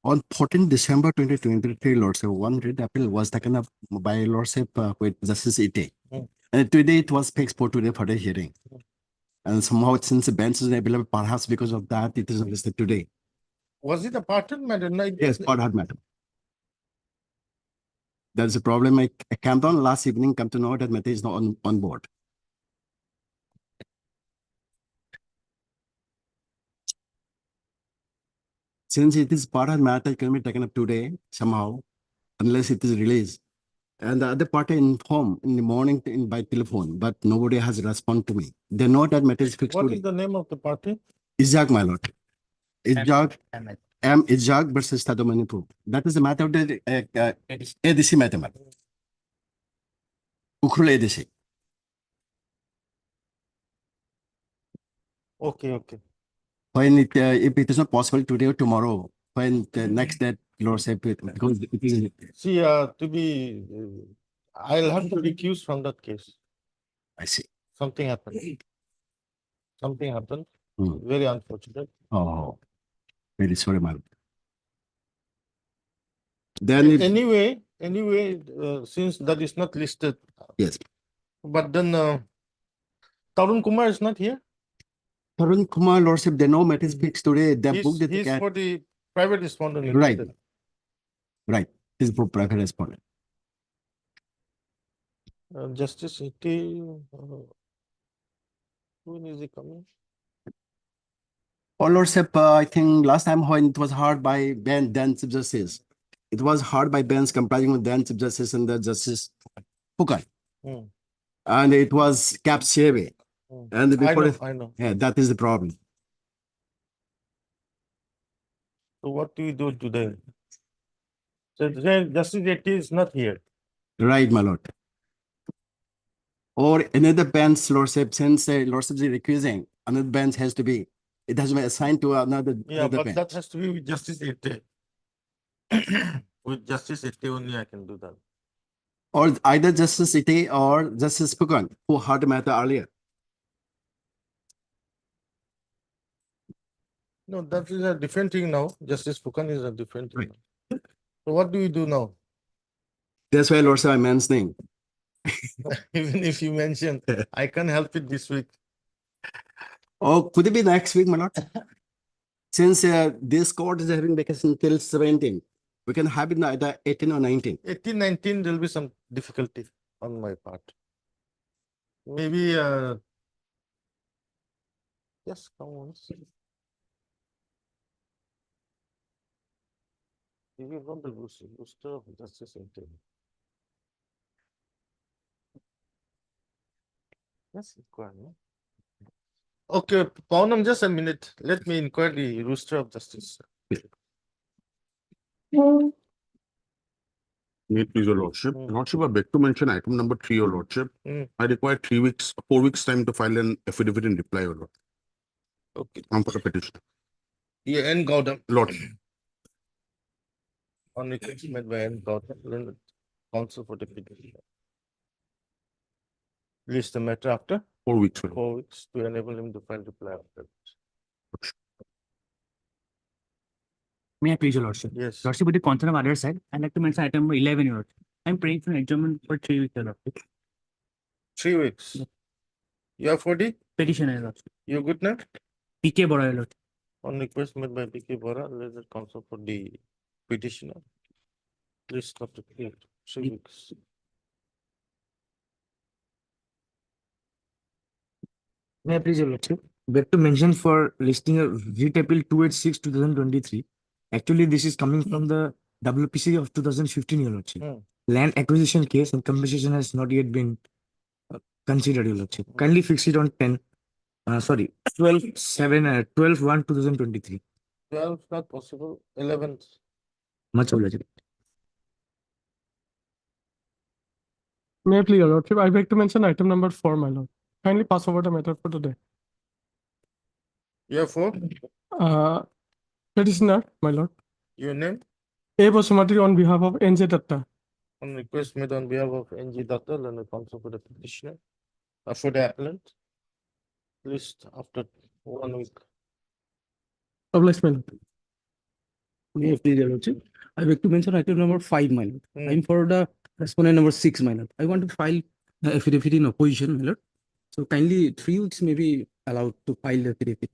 On 14 December 2023, Lordship, one writ appeal was taken up by Lordship with Justice Ite. And today it was fixed for today for the hearing. And somehow since the bench is available, perhaps because of that, it is listed today. Was it a pardon matter? No, Yes, pardon, madam. There's a problem. I came down last evening, come to know that matter is not on board. Since it is part of matter, it can be taken up today somehow, unless it is released. And the other party informed in the morning by telephone, but nobody has responded to me. They know that matter is fixed What today. is the name of the party? Izak, my lord. Izak, Izak versus Tado Manipur. That is the matter of the ADC matter. Ukrul ADC. Okay. When it, if it is not possible today or tomorrow, when the next day, Lord said, because it is. See, I'll have to recuse from that case. I see. Something happened. Hmm. Very unfortunate. Oh, very sorry, man. Then Anyway, since that is not listed. Yes. But then Tarun Kumar is not here. Tarun Kumar, Lordship, they know matter is fixed today. They booked the He's ticket. for the private respondent. Right. Right. He's for private respondent. Justice Iti, when is he coming? Oh, Lordship, I think last time when it was heard by then Chief Justice, it was heard by bench comprising with then Chief Justice and the Justice Pukan. And it was kept Cheve. And before I know. Yeah, that is the problem. So what do we do today? So then Justice Iti is not here. Right, my lord. Or another bench, Lordship, since Lordship is recusing, another bench has to be, it has to be assigned to another But bench. that has to be with Justice Iti. With Justice Iti only I can do that. Or either Justice Ite or Justice Pukan, who heard the matter earlier. No, that is a different thing now. Justice Pukan is a different thing. Right. So what do we do now? That's why Lordship I'm mentioning. Even if you mention, I can't help it this week. Oh, could it be next week, my lord? Since this court is having vacation till 17, we can have it either 18 or 19. 18, 19, there will be some difficulty on my part. Maybe, yes, come on. You will run the booster of Justice Iti. Yes, inquire. Okay, Pounam, just a minute. Let me inquire the rooster of justice. May please, Your Lordship. Lordship, I beg to mention item number 3, Your Lordship. I require 4 weeks time to file an affidavit in reply, Your Lord. Okay. For the petition. Yeah, N. Gautam. Lordship. On request made by N. Gautam, counsel for the petition. List the matter after 4 weeks, Your Lord. 4 weeks to enable him to file reply after. May I please, Your Lordship? Yes. Lordship, with the concern of other side, I'd like to mention item number 11, Your Lordship. I'm praying for an adjournment for 3 weeks, Your Lordship. 3 weeks. You are for the Petition, Your Lordship. you good now? PK Bora, Your Lordship. On request made by PK Bora, let the counsel for the petitioner. List of the 3 weeks. May I please, Your Lordship? Beg to mention for listing a writ appeal 286/2023. Actually, this is coming from the WPC of 2015, Your Lordship. Land acquisition case and compensation has not yet been considered, Your Lordship. Kindly fix it on 12/1/2023. 12 not possible. 11th. Much obliged. May I please, Your Lordship? I beg to mention item number 4, my lord. Kindly pass over the matter for today. You are for Petitioner, my lord. your name? A. Basumati on behalf of NJ Datta. On request made on behalf of NG Datta and the counsel for the petitioner, for the appellant. List after 1 week. Obliged, my lord. May I please, your lordship? I beg to mention item number 5, my lord. Hmm. I'm for the respondent number 6, my lord. I want to file the affidavit in opposition, my lord. So kindly 3 weeks may be allowed to file the affidavit.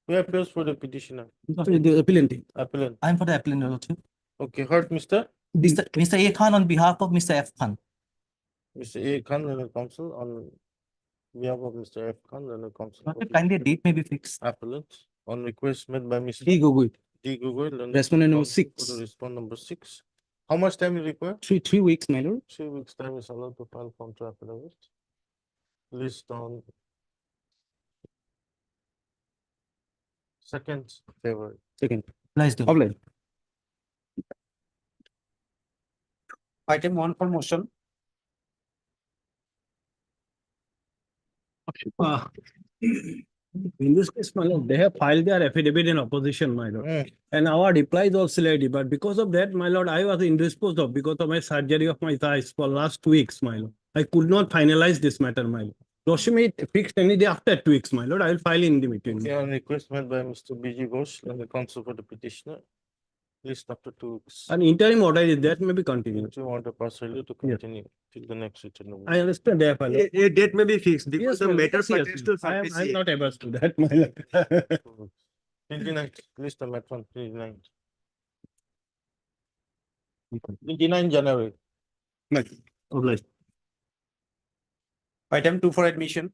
Who appears for the petitioner? Sorry, the appellant. Appellant. I'm for the appellant, Your Lordship. Okay, heard, Mr. Mr. A. Khan on behalf of Mr. F. Khan. Mr. A. Khan, learned counsel, on behalf of Mr. F. Khan, learned counsel. for Lordship, the kindly a date may be fixed. Appellant, on request made by Mr. D. Gogoi. D. Gugoi, learned Respondent number counsel for 6. the respond number 6. How much time you require? 3 weeks, my lord. 3 weeks time is allowed to file counter affidavit. List on second February. Second. Please do. Obliged. Item 1 for motion. In this case, my lord, they have filed their affidavit in opposition, my lord. Mm. And our reply is also lady, but because of that, my lord, I was indisposed of because of my surgery of my thighs for last 2 weeks, my lord. I could not finalize this matter, my lord. Lordship may fixed any day after 2 weeks, my lord. I will file in the meeting. Okay, on request made by Mr. B.G. Ghosh, learned counsel for the petitioner. List after 2 weeks. An interim order is that may be continued. Do you want a partially to Yes. continue till the next written? I understand that, my lord. A date may be fixed Yes, because the my lord. matter Yes, yes, pertains yes. to I'm SRPCA. not averse to that, my lord. 29th, list of matter on 29th. 29 January. Obliged. Item 2 for admission.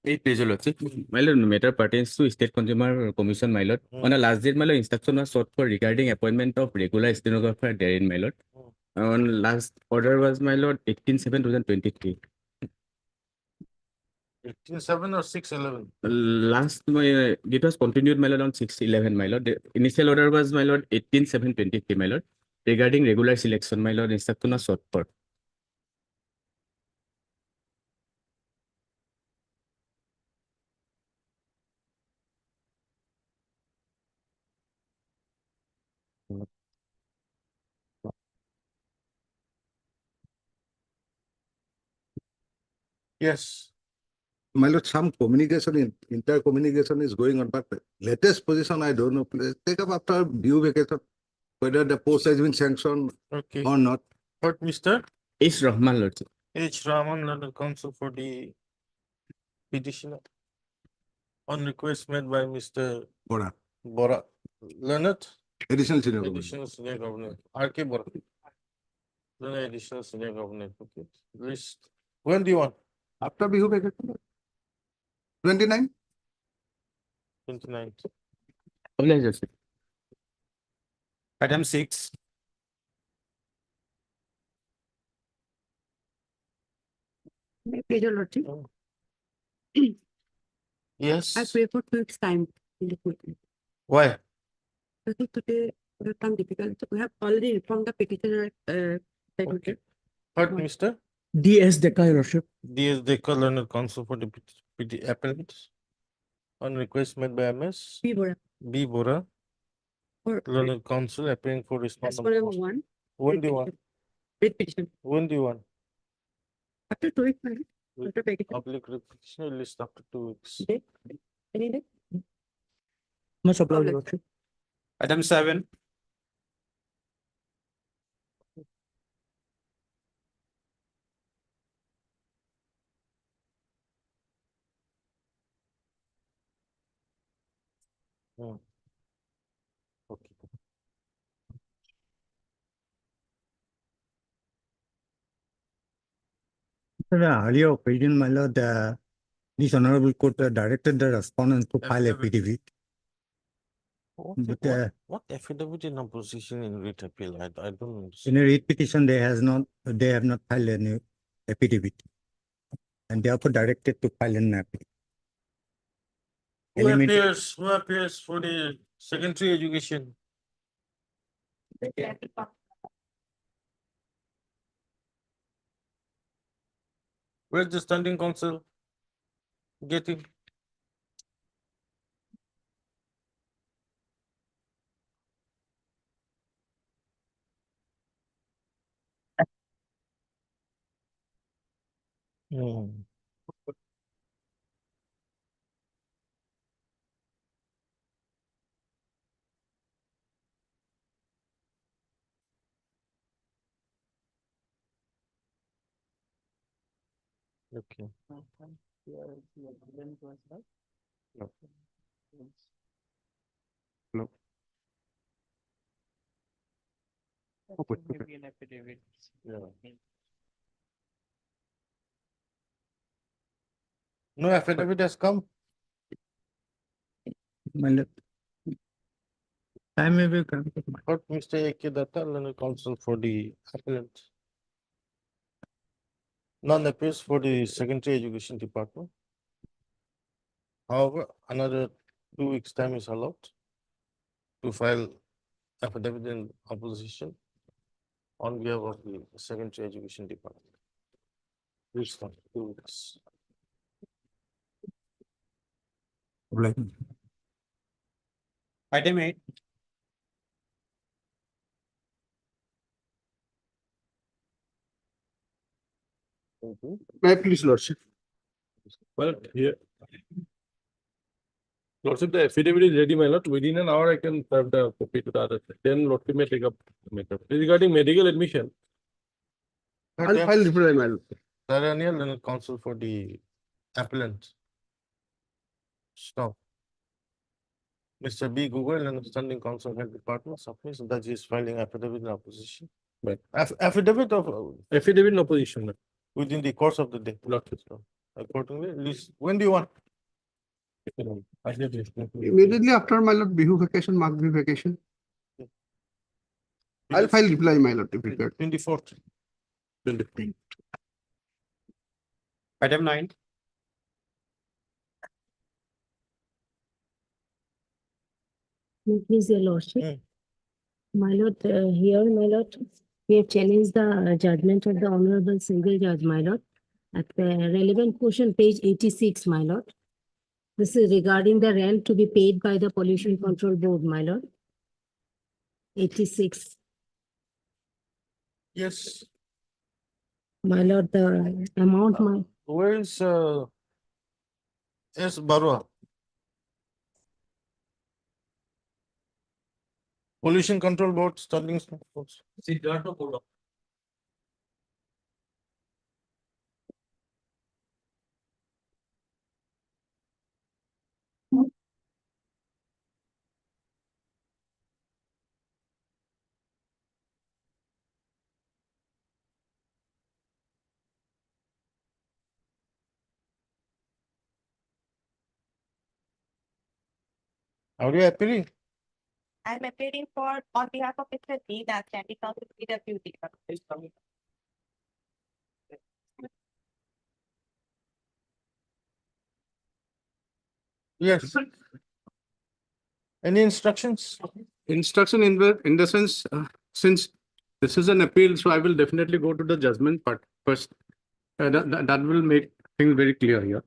May please, your lordship. My lord, matter pertains to State Consumer Commission, my lord. Hmm. On a last date, my lord, instruction was sought for regarding appointment of regular stenographer therein, my lord. On last order was, my lord, 18/7/2023. 18/7 or 6/11? Last, it was continued, my lord, on 6/11, my lord. The initial order was, my lord, 18/7/23, my lord. Regarding regular selection, my lord, instruction was sought for. Yes. My lord, some communication, intercommunication is going on, but latest position, I don't know. Please take up after due vacation, whether the post has been sanctioned Okay. or not. Heard, Mr. H. Rahman, lordship. H. Raman, learned counsel for the petitioner. On request made by Mr. Bora, Bora. Learned, additional senior government. additional senior governor, R.K. Bora. Learned additional senior governor advocate. List. When do you want? After due vacation, 29? 29th. Obliged, lordship. Item 6. Please, your lordship. Yes. I pray for 2 weeks time in this meeting. Why? I think today will come difficult. We have already informed the petitioner. Okay. Heard, Mr. D.S. Dekka, your lordship. D.S. Dekar, learned counsel for the appellant. On request made by MS. P. Bora. B. Bora, For learned counsel appearing for that's response. for number 1. When do you want? With petition. When do you want? After 2 weeks, madam. After petition. Public petitioner list after 2 weeks. Date? Any day? Much obliged, Obliged. your lordship. Item 7. Hmm. Okay. The earlier opinion, my lord, this honorable court directed the respondent to file affidavit. But What affidavit in opposition in writ appeal? I don't in understand. a writ petition, they have not filed any affidavit. And therefore directed to file an affidavit. Who appears for the secondary education? Where's the standing counsel? Get him. Hmm. Okay. No. Yeah. No affidavit has come. My lord. Time will come. But Mr. A.K. Datta, learned counsel for the appellant. None appears for the secondary education department. However, another 2 weeks' time is allowed to file affidavit in opposition on behalf of the secondary education department. Which one? 2 weeks. Item 8. May I please, Lordship? Well, here. Lordship, the affidavit is ready, my lord. Within an hour, I can serve the copy to the other side. Then Lordship may take up the matter. Regarding medical admission, I'll file reply, my lord. Daniel, learned counsel for the appellant. Stop. Mr. B. Google and standing counsel head department submits that he is filing affidavit in opposition. Right. Affidavit of affidavit in opposition, my within the course of the day. lordship. Accordingly, list, when do you want? Immediately after my lord, Bihu vacation, Magh vacation. I'll file reply, my lord, if required. 24th. Item 9. Please, your lordship. My lord, here, my lord, we have challenged the judgment of the honorable single judge, my lord. At the relevant portion, page 86, my lord. This is regarding the rent to be paid by the pollution control board, my lord. 86. Yes. My lord, the amount, my, Where is S. Barua? Pollution Control Board, Sterling. Are you appealing? I'm appearing for on behalf of Mr. D. that's standing counsel to PWD. Yes. Any instructions? Instruction in the sense, since this is an appeal, so I will definitely go to the judgment part first. That will make things very clear here.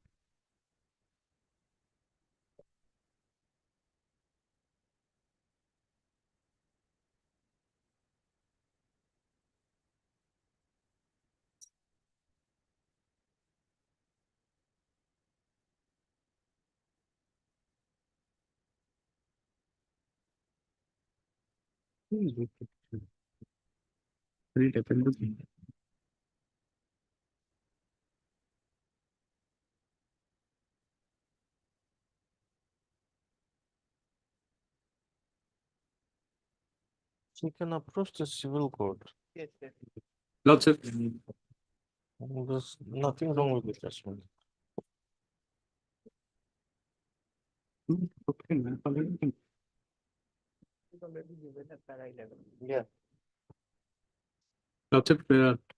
Read appendix. You can approach the civil court. Yes, yes. Lordship. There's nothing wrong with the judgment. Yeah. Lordship,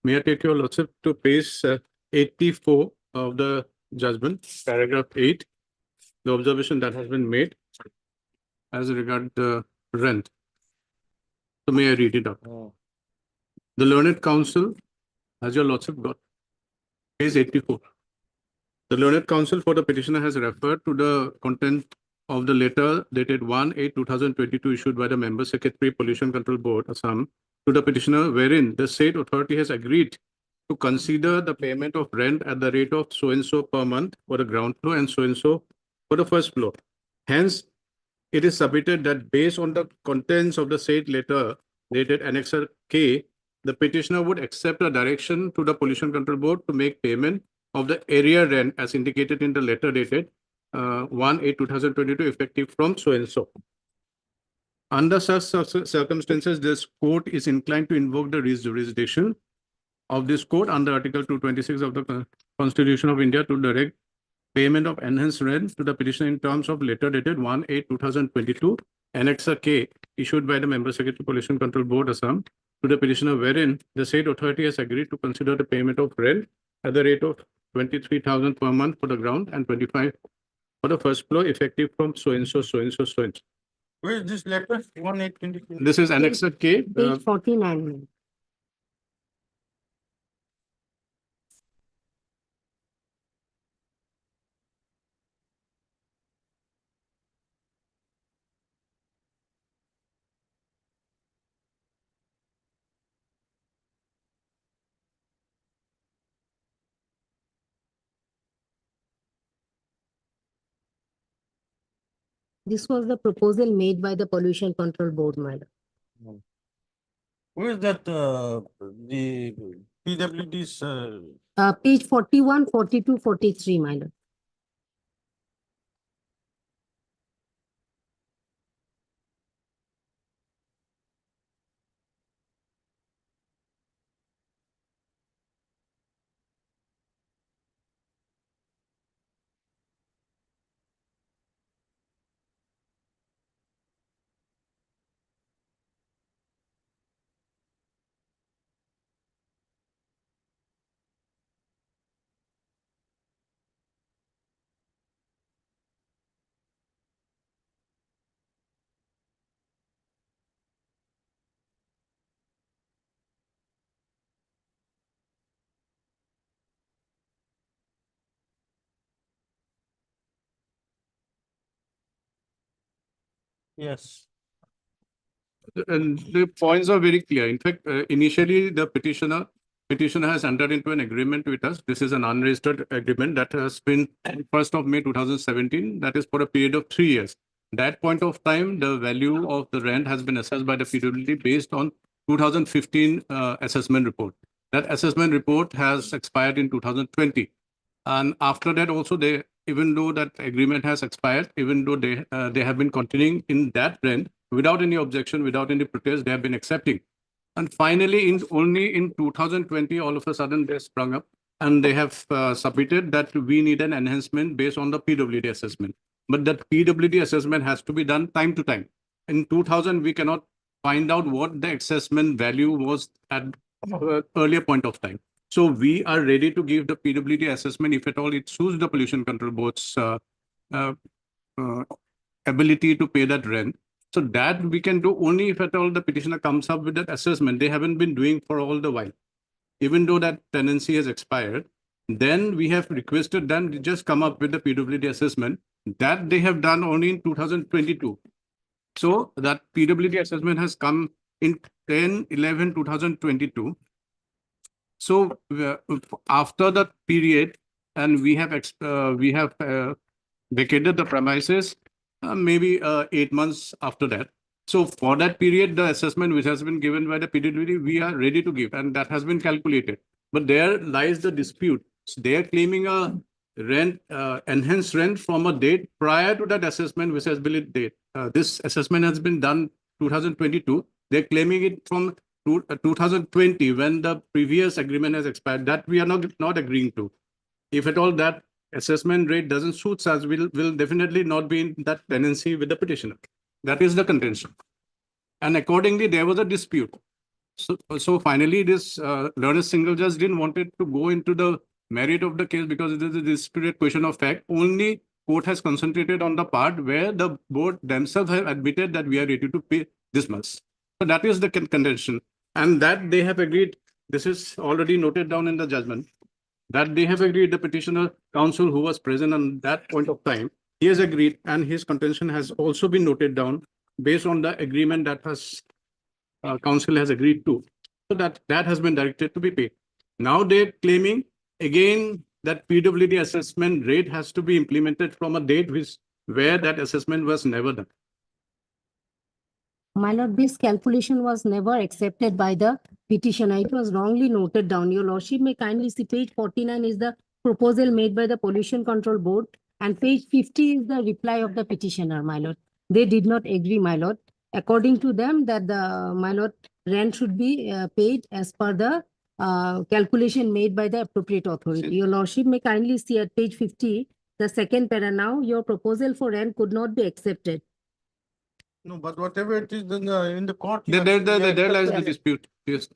may I take your lordship to page 84 of the judgment, paragraph 8, the observation that has been made as regard the rent. So may I read it out? The learned counsel, has your lordship got? Page 84. The learned counsel for the petitioner has referred to the content of the letter dated 1/8/2022 issued by the Member Secretary Pollution Control Board, Assam, to the petitioner, wherein the state authority has agreed to consider the payment of rent at the rate of so-and-so per month for the ground floor and so-and-so for the first floor. Hence, it is submitted that based on the contents of the said letter dated Annexer K, the petitioner would accept a direction to the Pollution Control Board to make payment of the area rent as indicated in the letter dated 1/8/2022 effective from so and so. Under such circumstances, this court is inclined to invoke the jurisdiction of this court under Article 226 of the Constitution of India to direct payment of enhanced rent to the petitioner in terms of letter dated 1/8/2022, Annexer K, issued by the Member Secretary Pollution Control Board, Assam, to the petitioner, wherein the said authority has agreed to consider the payment of rent at the rate of 23,000 per month for the ground and 25 for the first floor, effective from so and so, so and so, so and so. Where is this letter? 1/8/2022. This is Annexer K. Page 49. This was the proposal made by the Pollution Control Board, madam. Where is that, the PWD's, Page 41, 42, 43, madam. yes. And the points are very clear. In fact, initially the petitioner has entered into an agreement with us. This is an unregistered agreement that has been 1st of May 2017. That is for a period of 3 years. That point of time, the value of the rent has been assessed by the PWD based on 2015 assessment report. That assessment report has expired in 2020. And after that also, they, even though that agreement has expired, even though they have been continuing in that rent without any objection, without any protest, they have been accepting. And finally, only in 2020, all of a sudden they sprung up and they have submitted that we need an enhancement based on the PWD assessment. But that PWD assessment has to be done time to time. In 2000, we cannot find out what the assessment value was at earlier point of time. So we are ready to give the PWD assessment if at all it suits the Pollution Control Board's ability to pay that rent. So that we can do only if at all the petitioner comes up with that assessment. They haven't been doing for all the while. Even though that tenancy has expired, then we have requested them to just come up with the PWD assessment. That they have done only in 2022. So that PWD assessment has come in 10/11/2022. So after that period, and we have vacated the premises maybe 8 months after that. So for that period, the assessment which has been given by the PWD, we are ready to give, and that has been calculated. But there lies the dispute. So they are claiming a rent, enhanced rent from a date prior to that assessment, which has been date. This assessment has been done 2022. They're claiming it from 2020 when the previous agreement has expired. That we are not agreeing to. If at all that assessment rate doesn't suit us, will definitely not be in that tenancy with the petitioner. That is the contention. And accordingly, there was a dispute. So finally, this learned single judge didn't want it to go into the merit of the case because it is a disputed question of fact. Only court has concentrated on the part where the board themselves have admitted that we are ready to pay this much. So that is the contention. And that they have agreed, this is already noted down in the judgment, that they have agreed, the petitioner counsel who was present on that point of time, he has agreed, and his contention has also been noted down based on the agreement that has counsel has agreed to. So that has been directed to be paid. Now they're claiming again that PWD assessment rate has to be implemented from a date where that assessment was never done. My lord, this calculation was never accepted by the petitioner. It was wrongly noted down. Your lordship may kindly see page 49 is the proposal made by the Pollution Control Board. And page 50 is the reply of the petitioner, my lord. They did not agree, my lord. According to them, that the, my lord, rent should be paid as per the calculation made by the appropriate authority. Your lordship may kindly see at page 50, the second para. Now, your proposal for rent could not be accepted. No, but whatever it is, then in the court. There lies the dispute. Yes.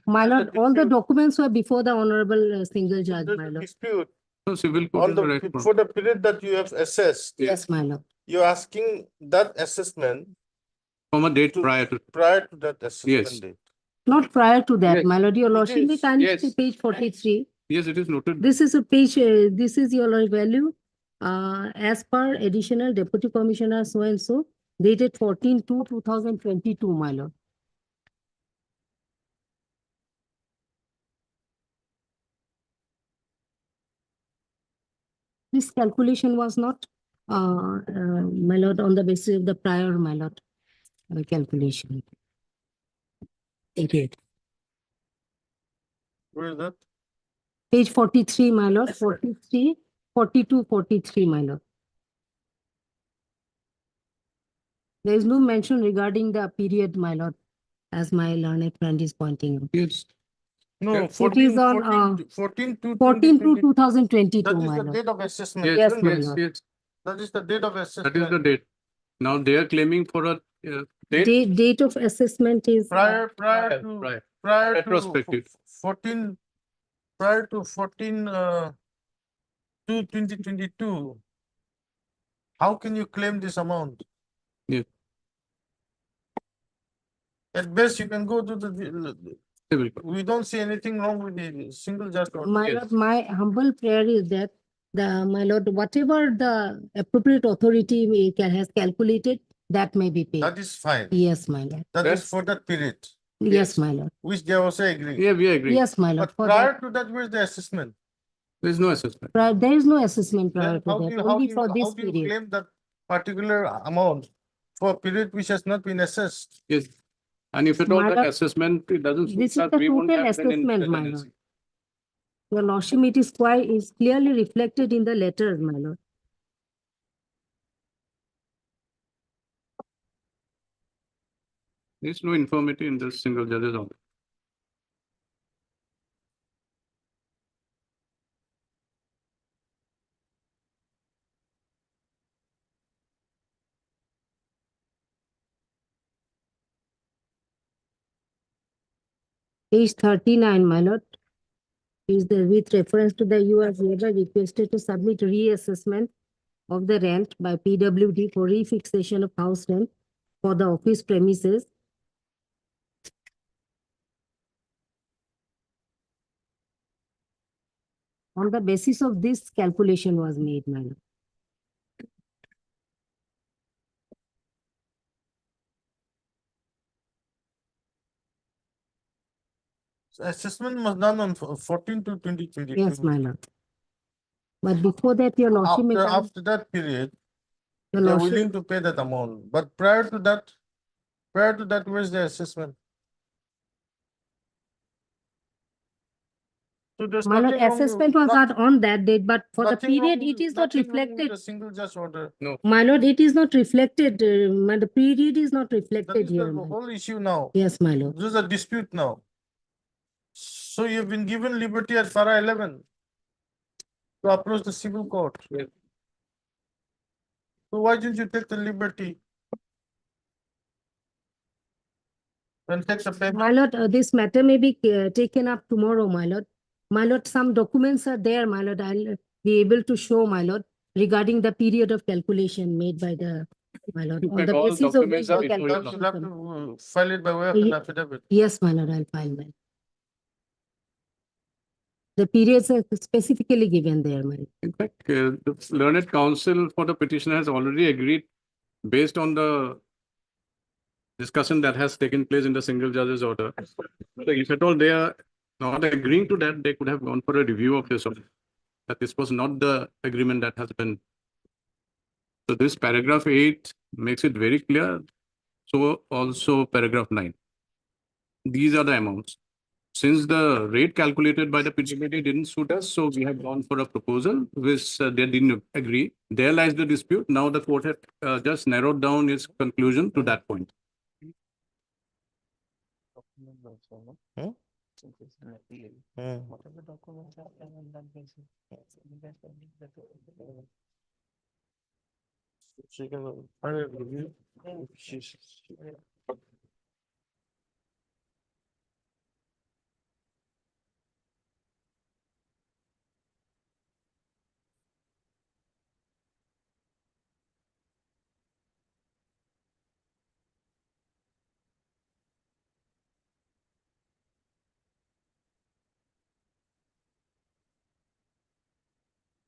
My That's lord, the all the dispute. documents were before the honorable single judge, There's my a lord. dispute No, civil court on is the, the right one. for the period that you have assessed. Yes, my lord. You're asking that assessment From a date to- prior to. prior to that assessment Yes. date. Not prior to that, Yes, my lord. Your it lordship may is. kindly Yes. see page 43. Yes, it is noted. This is a page, this is your lord value. As per additional deputy commissioner so and so, dated 14/2/2022, my lord. This calculation was not, my lord, on the basis of the prior, my lord, calculation. Okay. Where is that? Page 43, my lord, 43, 42, 43, my lord. There is no mention regarding the period, my lord, as my learned friend is pointing out. Yes. No, Yeah. It 14, is on, 14 to 14 to 2020. 2022, That is my the lord. date of assessment. Yes, Yes, isn't my it? yes, lord. yes. That is the date of assessment. That is the date. Now they are claiming for a date Date of assessment is. Prior to, prior. prior to Retrospective. 14, prior to 14, 2022. How can you claim this amount? Yes. At best, you can go to the, Civil court. we don't see anything wrong with the single judge order. My lord, my humble prayer is that my lord, whatever the appropriate authority has calculated, that may be paid. That is fine. Yes, my lord. That That's- is for that period, Yes, my lord. which they also agree. Yeah, we agree. Yes, my lord. But For prior that, to that, where's the assessment? There is no assessment. there is no assessment prior Then to how do that, you, only for how this do you period. claim that particular amount for a period which has not been assessed? Yes. And if at all My that lord, assessment, it doesn't suit this is us, the we won't total have then in assessment, the my tenancy. lord. Your lordship, it is quite, is clearly reflected in the letters, my lord. There is no infirmity in this single judge's order. Page 39, my lord. Is the, with reference to the US hereby requested to submit reassessment of the rent by PWD for refixation of house rent for the office premises. On the basis of this calculation was made, my lord. So assessment was done on 14 to 2022. Yes, my lord. But before that, your lordship may After that period, your they're lordship, willing to pay that amount. But prior to that, where's the assessment? So there's my lord, nothing wrong with- assessment was not on that date, but for the nothing wrong period, with- it is not nothing wrong with reflected. the single judge order. No. My lord, it is not reflected, the period is not That reflected is here. the my lord. whole issue now. Yes, my lord. There's a dispute now. So you've been given liberty at para 11 to approach the civil court. Yes. So why didn't you take the liberty? And take the paper? My lord, this matter may be taken up tomorrow, my lord. My lord, some documents are there, my lord. I'll be able to show, my lord, regarding the period of calculation made by the, my lord. In On fact, the all basis of documents which are the before your You'll have calculation. to file it by way of an affidavit. Yes, my lord, I'll file that. The periods are specifically given there, my lord. In fact, the learned counsel for the petitioner has already agreed based on the discussion that has taken place in the single judge's order. So if at all they are not agreeing to that, they could have gone for a review of this order. That this was not the agreement that has been. So this paragraph 8 makes it very clear. So also paragraph 9. These are the amounts. Since the rate calculated by the PWD didn't suit us, so we have gone for a proposal which they didn't agree. There lies the dispute. Now the court had just narrowed down its conclusion to that point. She can file a review.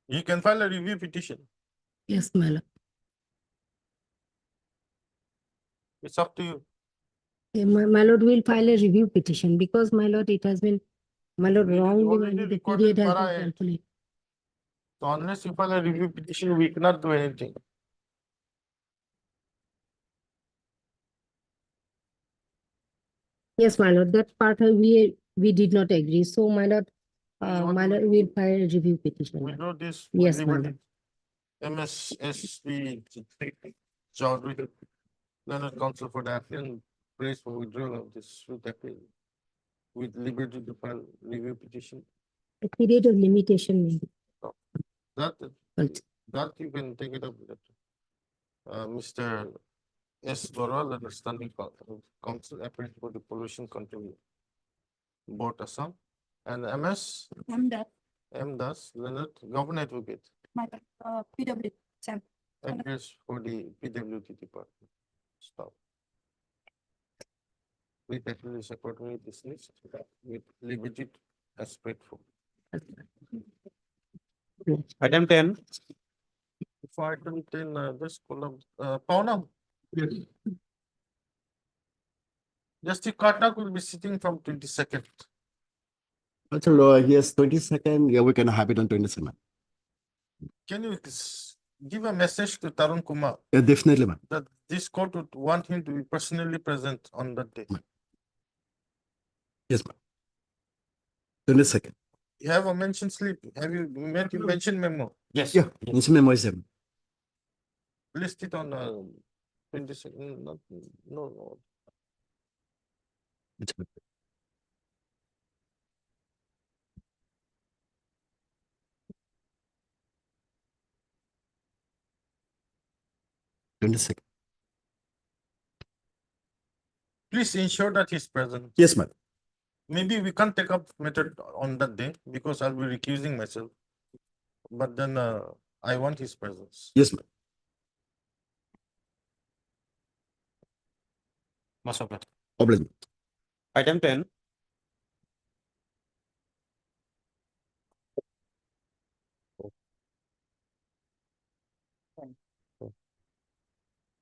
You can file a review petition. Yes, my lord. It's up to you. My lord will file a review petition because my lord, it has been, my lord, It is wrongly, my already lord, the recorded period has para been eight. calculated. So unless you file a review petition, we cannot do anything. Yes, my lord, that part we did not agree. So my lord, my lord will file a review petition. We know this. Yes, my lord. MSSP Chaudhary, Leonard Counsel for the applicant, prays for withdrawal of this suit appeal with liberty to file review petition. A period of limitation may be. That, Right. that you can take it up with Mr. S. Doral, understanding council appeal for the pollution control board Assam, and MS I'm that, M. Das Leonard, government advocate, my, PW, Sam. appears for the PWT department. Stop. With appeal is accordingly dismissed with liberty as paid for. Item 10. For item 10, this column, Paunam. Justice Karnak will be sitting from 22nd. Also, yes, 22nd, yeah, we can have it on 27th. Can you give a message to Tarun Kumar Yeah, definitely, ma'am. that this court would want him to be personally present on that day? Yes, ma'am. 22nd. You have a mention slip. Have you made your mention memo? Yes. Yeah, it's memorized. List it on 22nd. No. It's good. Please ensure that he's present. Yes, ma'am. Maybe we can't take up matter on that day because I'll be recusing myself. But then I want his presence. Yes, ma'am. Obliged. Item 10.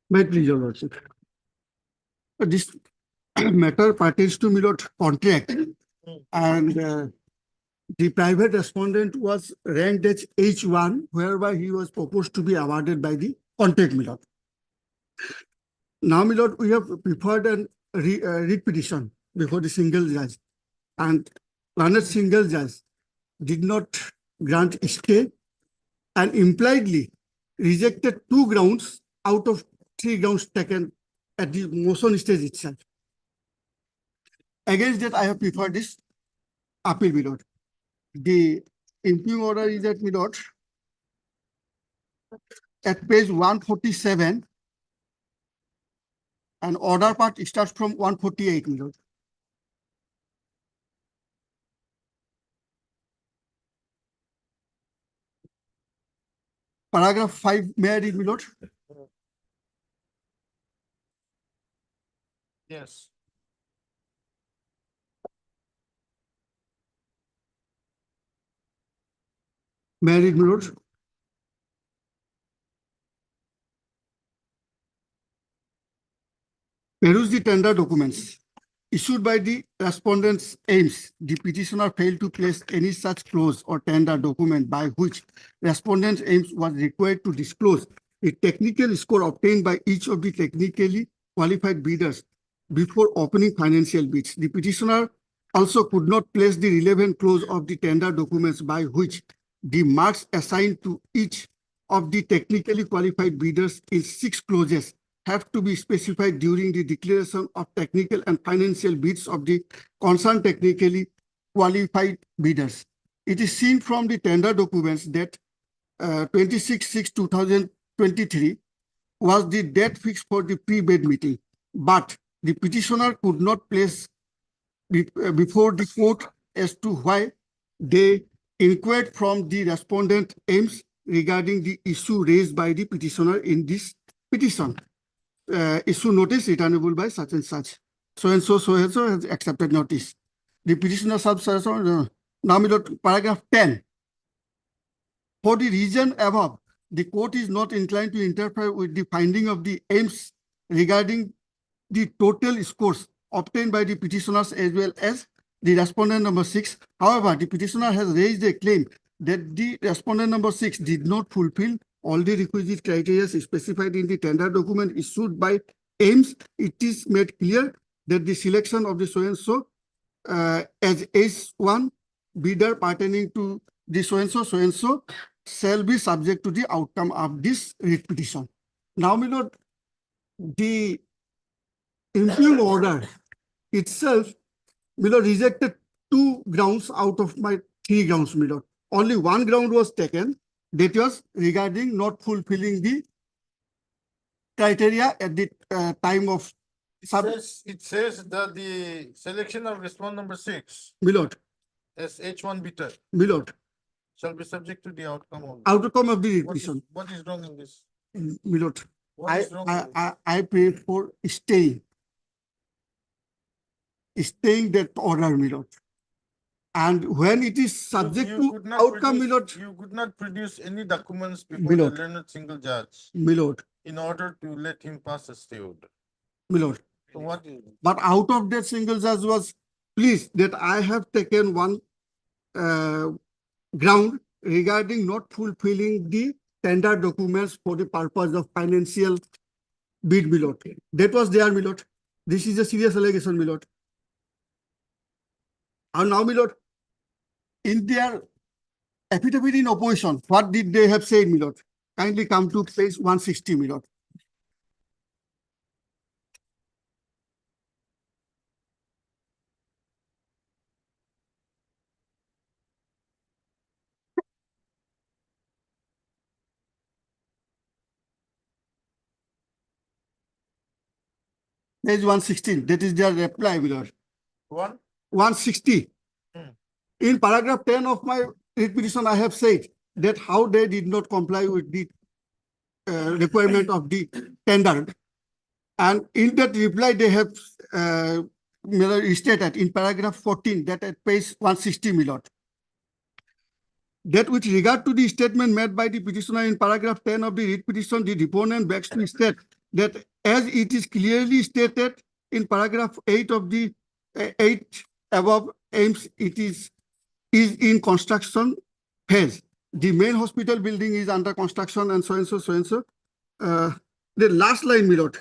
May it please your lordship. This matter pertains to Milord contract and the private respondent was ranked as H1, whereby he was proposed to be awarded by the contract Milord. Now, Milord, we have preferred an writ petition before the single judge, and learned single judge did not grant stay and impliedly rejected 2 grounds out of 3 grounds taken at the motion stage itself. Against that, I have preferred this appeal, Milord. The impugn order is at Milord at page 147, and order part starts from 148, Milord. Paragraph 5, may I read, Milord? Yes. May I read, Milord? Peruse the tender documents issued by the respondent's aims. The petitioner failed to place any such clause or tender document by which respondent's aims was required to disclose a technical score obtained by each of the technically qualified bidders before opening financial bids. The petitioner also could not place the relevant clause of the tender documents by which the marks assigned to each of the technically qualified bidders in 6 clauses have to be specified during the declaration of technical and financial bids of the concerned technically qualified bidders. It is seen from the tender documents that 26/6/2023 was the date fixed for the pre-bid meeting, but the petitioner could not place before the court as to why they inquired from the respondent aims regarding the issue raised by the petitioner in this petition. Issue notice returnable by such and such. So and so has accepted notice. The petitioner now paragraph 10. For the reason above, the court is not inclined to interfere with the finding of the aims regarding the total scores obtained by the petitioners as well as the respondent number 6. However, the petitioner has raised a claim that the respondent number 6 did not fulfill all the requisite criteria specified in the tender document issued by aims. It is made clear that the selection of the so-and-so as S1 bidder pertaining to the so-and-so shall be subject to the outcome of this writ petition. Now, my lord, the impugn order itself, my lord, rejected 2 grounds out of my 3 grounds, my lord. Only 1 ground was taken, that was regarding not fulfilling the criteria at the time of It says that the selection of respondent number 6 my lord, as H1 bidder my lord, shall be subject to the outcome of. outcome of the writ petition. What is wrong in this? My lord, What is wrong in this? I pray for staying that order, my lord. And when it is subject You to could not outcome, my lord, produce- You could not produce any documents My before the lord. learned single judge my lord, in order to let him pass a stay order. my lord. So what is? But out of that single judge was pleased that I have taken 1 ground regarding not fulfilling the tender documents for the purpose of financial bid, my lord. That was there, my lord. This is a serious allegation, my lord. And now, my lord, in their affidavit in opposition, what did they have said, my lord? Kindly come to page 160, my lord. Page 116, that is their reply, my lord. 160. In paragraph 10 of my writ petition, I have said that how they did not comply with the requirement of the tender. And in that reply, they have stated in paragraph 14 that at page 160, my lord, that with regard to the statement made by the petitioner in paragraph 10 of the writ petition, the deponent begs to state that as it is clearly stated in paragraph 8 of the 8 above aims, it is in construction phase. The main hospital building is under construction and so and so, so and so. The last line, my lord,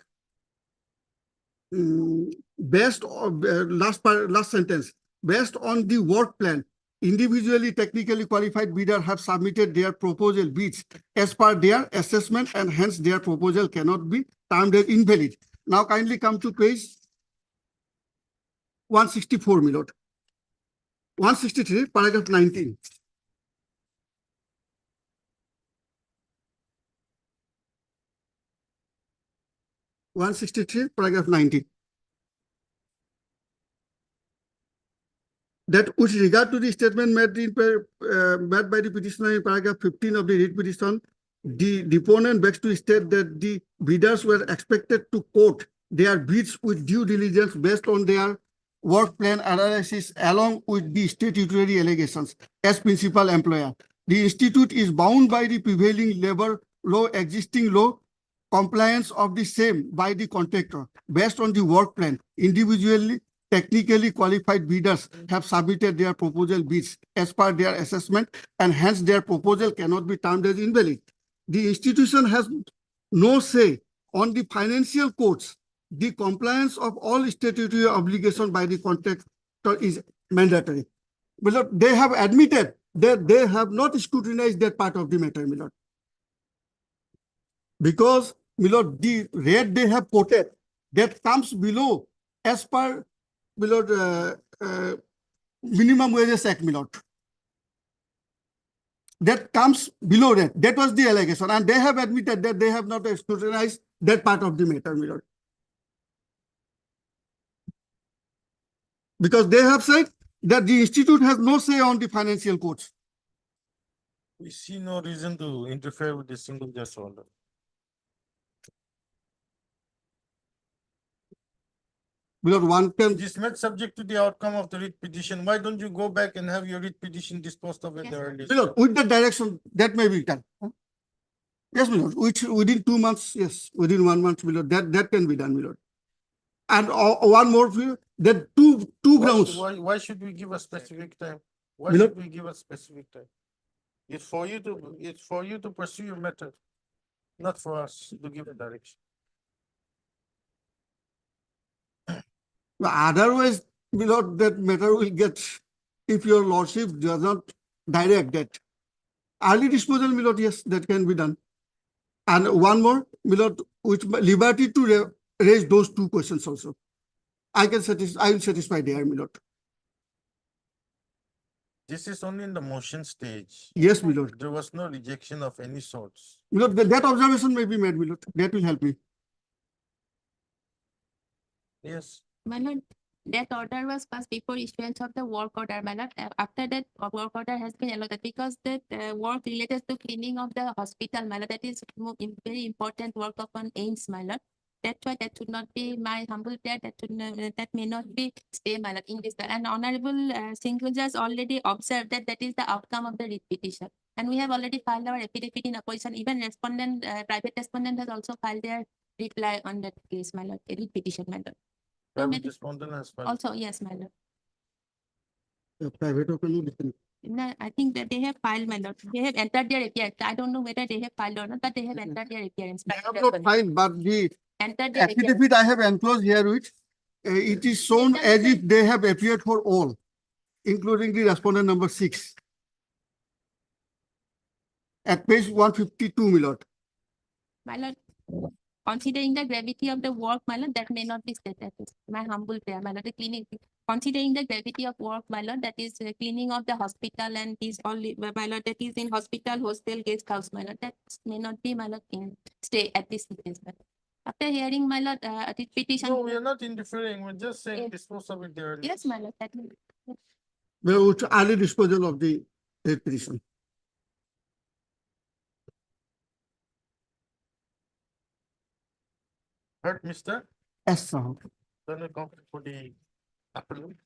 based on last sentence, based on the work plan, individually technically qualified bidder have submitted their proposal bids as per their assessment, and hence their proposal cannot be termed as invalid. Now kindly come to page 164, my lord. 163, paragraph 19. Paragraph 19. That with regard to the statement made by the petitioner in paragraph 15 of the writ petition, the deponent begs to state that the bidders were expected to quote their bids with due diligence based on their work plan analysis along with the statutory allegations as principal employer. The institute is bound by the prevailing labor law, existing law, compliance of the same by the contractor based on the work plan. Individually technically qualified bidders have submitted their proposal bids as per their assessment, and hence their proposal cannot be termed as invalid. The institution has no say on the financial courts. The compliance of all statutory obligations by the contractor is mandatory. But they have admitted that they have not scrutinized that part of the matter, my lord. Because, my lord, the rate they have quoted that comes below as per, my lord, minimum wages act, my lord. That comes below that. That was the allegation. And they have admitted that they have not scrutinized that part of the matter, my lord. Because they have said that the institute has no say on the financial codes. We see no reason to interfere with the single judge order. Because one can, It is not subject to the outcome of the writ petition. Why don't you go back and have your writ petition disposed of at the earliest? my lord, with the direction that may be done. Yes, my lord, which within 2 months, yes, within 1 month, my lord, that can be done, my lord. And one more, that two grounds. Why should we give a specific time? Why My lord- should we give a specific time? It's for you to pursue your method, not for us to give a direction. Otherwise, my lord, that matter will get, if your lordship does not direct that. Early disposal, my lord, yes, that can be done. And one more, my lord, with liberty to raise those two questions also. I will satisfy there, my lord. This is only in the motion stage. Yes, my lord. There was no rejection of any sorts. My lord, that observation may be made, my lord. That will help me. Yes. My lord, that order was passed before issuance of the work order, my lord. After that, work order has been allotted because that work related to cleaning of the hospital, my lord, that is very important work upon aims, my lord. That's why that should not be my humble prayer. That may not be stay, my lord, in this. And honorable single judge already observed that that is the outcome of the writ petition. And we have already filed our affidavit in opposition. Even respondent, private respondent has also filed their reply on that case, my lord, writ petition, my lord. So Private maybe- respondent has filed. Also, yes, my lord. Private open. No, I think that they have filed, my lord. They have entered their appearance. I don't know whether they have filed or not, but they have entered their appearance. I have not filed, but the Entered their appearance. affidavit I have enclosed here with, it is shown as if they have appeared for all, including the respondent number 6. At page 152, my lord. My lord, considering the gravity of the work, my lord, that may not be stated. My humble prayer, my lord, the cleaning. Considering the gravity of work, my lord, that is cleaning of the hospital and is only, my lord, that is in hospital, hostel, guest house, my lord, that may not be, my lord, in stay at this stage, my lord. After hearing, my lord, the petition. No, we are not interfering. We're just saying Yes. dispose of it there. Yes, my lord, that will. Well, with early disposal of the petition. Heard, Mr. Yes, sir. Then come for the appellant.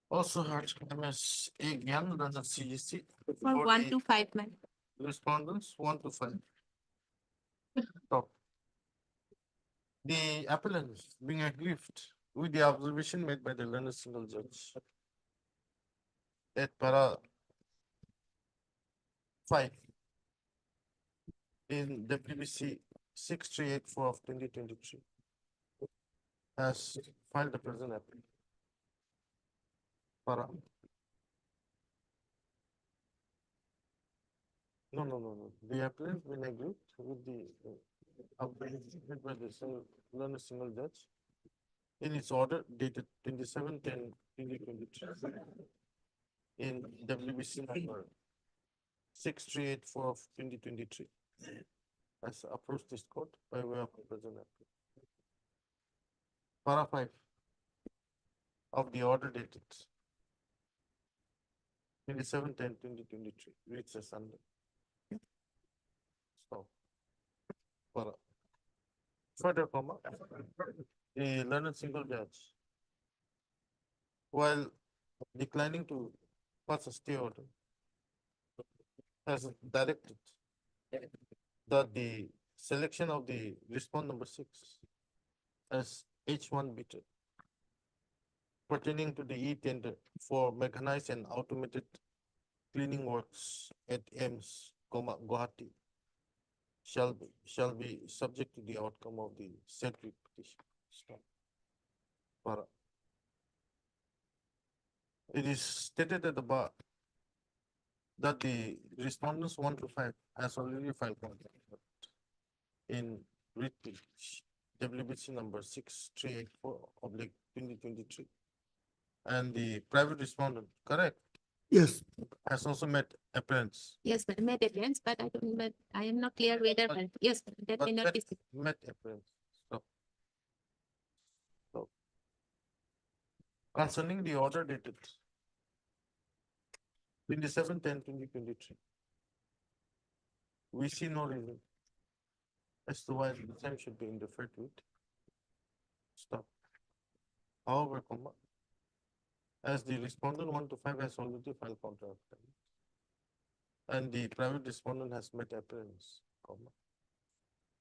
Also heard MS Gyan, then the CGC. For 1 to 5, my lord. Respondents 1 to 5. Top. The appellant being aggrieved with the observation made by the learned single judge at para 5 in WBC 6384 of 2023 has filed the present appeal. Para. No. The appellant been aggrieved with the observation made by the learned single judge in its order dated 27/10/2023 in WBC number 6384 of 2023 has approached this court by way of the present appeal. Para 5 of the order dated 27/10/2023 reads as under. So, para. Further, comma, the learned single judge, while declining to pass a stay order, has directed that the selection of the respondent number 6 as H1 bidder pertaining to the e-tender for mechanized and automated cleaning works at AIMS, Guwahati shall be subject to the outcome of the said writ petition. Stop. Para. it is stated at the bar that the respondents 1 to 5 has already filed complaint in writ petition WBC number 6384/2023. And the private respondent, correct, Yes, has also met appearance. Yes, but met appearance, but I am not clear whether, yes, that But may not be. met appearance. So concerning the order dated 27/10/2023, we see no reason as to why the same should be interfered with. Stop. However, as the respondent 1 to 5 has already filed counter affidavit, and the private respondent has met appearance,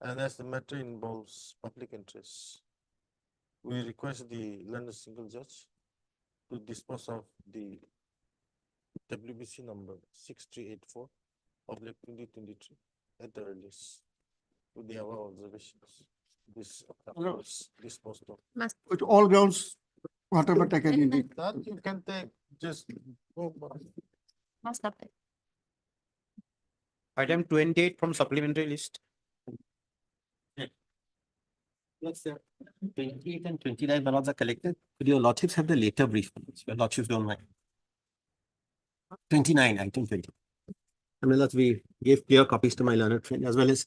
and as the matter involves public interest, we request the learned single judge to dispose of the WBC number 6384/2023 at the earliest with the above observations. This disposed of. with all grounds, whatever taken in it. That you can take, just go by. Must have. Item 28 from supplementary list. Yes, sir. 28 and 29 ballots are collected. Could your lordships have the later brief? Your lordships don't mind. 29, item 20. I mean, we gave clear copies to my learned friend as well as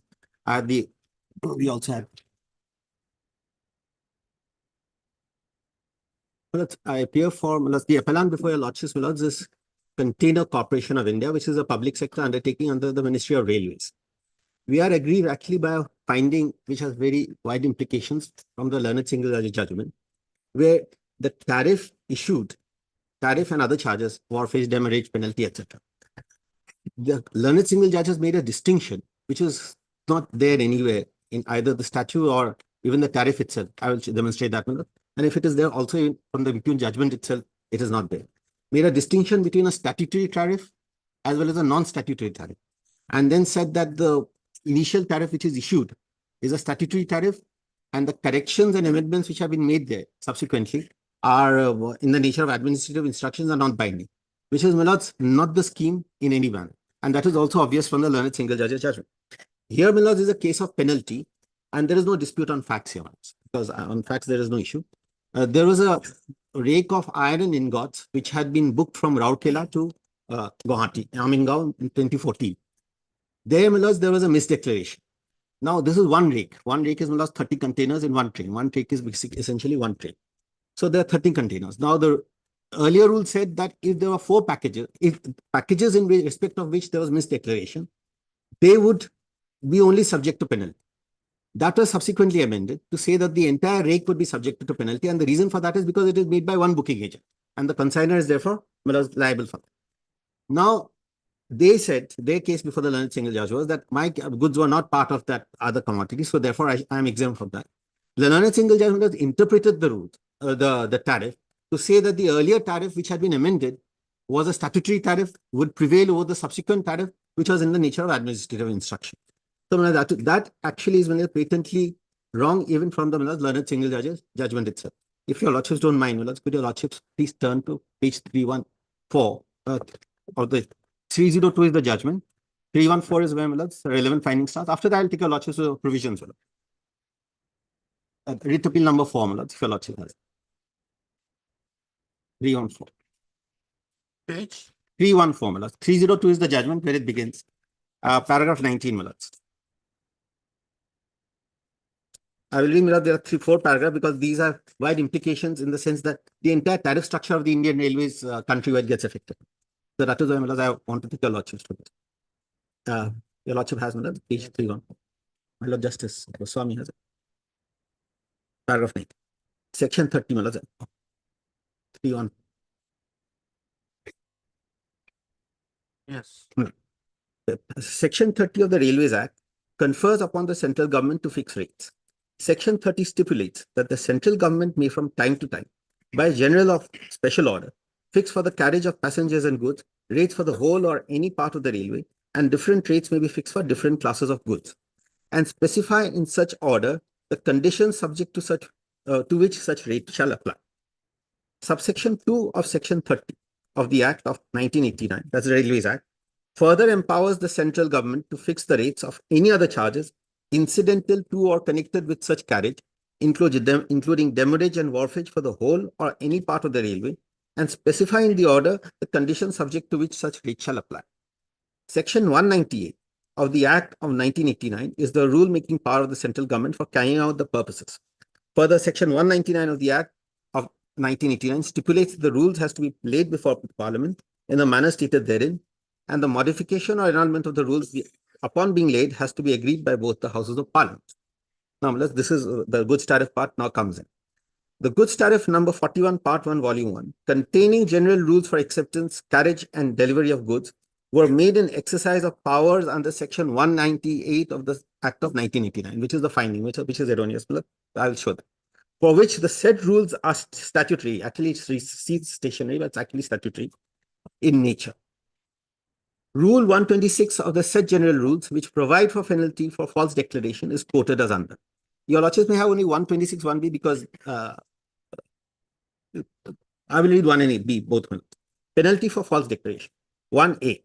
we also have. I appear for the appellant before your lordships, my lords, is Container Corporation of India, which is a public sector undertaking under the Ministry of Railways. We are aggrieved actually by a finding which has very wide implications from the learned single judge judgment, where the tariff and other charges, warfare, demurrage, penalty, etc. The learned single judge has made a distinction which is not there anywhere in either the statute or even the tariff itself. I will demonstrate that. And if it is there also from the impugned judgment itself, it is not there. Made a distinction between a statutory tariff as well as a non-statutory tariff. And then said that the initial tariff which is issued is a statutory tariff, and the corrections and amendments which have been made there subsequently are in the nature of administrative instructions are not binding, which is, my lords, not the scheme in any manner. And that is also obvious from the learned single judge's judgment. Here, my lords, is a case of penalty, and there is no dispute on facts here, because on facts there is no issue. There was a rake of iron ingots which had been booked from Rourkela to Guwahati, Amingaon in 2014. There, my lords, there was a misdeclaration. Now, this is one rake. One rake is, my lords, 30 containers in one train. One rake is essentially one train. So there are 30 containers. Now, the earlier rule said that if there were 4 packages, if packages in respect of which there was misdeclaration, they would be only subject to penalty. That was subsequently amended to say that the entire rake would be subjected to penalty. And the reason for that is because it is made by one booking agent. And the consignor is therefore liable for that. Now, they said, their case before the learned single judge was that my goods were not part of that other commodity. So therefore, I am exempt from that. The learned single judge has interpreted the rule, the tariff, to say that the earlier tariff, which had been amended, was a statutory tariff, would prevail over the subsequent tariff, which was in the nature of administrative instruction. So that actually is patently wrong, even from the learned single judge's judgment itself. If your lordships don't mind, could your lordships please turn to page 314 of the 302 is the judgment. 314 is where relevant finding starts. After that, I'll take your lordships to provisions. Writ appeal number 4, if your lordship has. 314. Page 314, 302 is the judgment where it begins. Paragraph 19, I will read, there are 3-4 paragraphs because these are wide implications in the sense that the entire tariff structure of the Indian Railways countrywide gets affected. So that is why, I want to take your lordships to this. Your lordship has, page 314. My Lord Justice Swami has it. Paragraph 9. Section 30, 314. Yes. Section 30 of the Railways Act confers upon the central government to fix rates. Section 30 stipulates that the central government may from time to time, by general or special order, fix for the carriage of passengers and goods rates for the whole or any part of the railway, and different rates may be fixed for different classes of goods, and specify in such order the conditions subject to which such rate shall apply. Subsection 2 of Section 30 of the Act of 1989, that's the Railways Act, further empowers the central government to fix the rates of any other charges incidental to or connected with such carriage, including demurrage and wharfage for the whole or any part of the railway, and specify in the order the conditions subject to which such rates shall apply. Section 198 of the Act of 1989 is the rule-making power of the central government for carrying out the purposes. Further, Section 199 of the Act of 1989 stipulates the rules has to be laid before Parliament in the manner stated therein, and the modification or annulment of the rules upon being laid has to be agreed by both the Houses of Parliament. Now, this is the goods tariff part now comes in. The goods tariff number 41, part 1, volume 1, containing general rules for acceptance, carriage, and delivery of goods, were made in exercise of powers under Section 198 of the Act of 1989, which is the finding, which is erroneous. I will show that. For which the said rules are statutory. Actually, it's stationary, but it's actually statutory in nature. Rule 126 of the said general rules, which provide for penalty for false declaration, is quoted as under. Your Lordships may have only 126 1B because I will read 1 and B, both. Penalty for false declaration. 1A.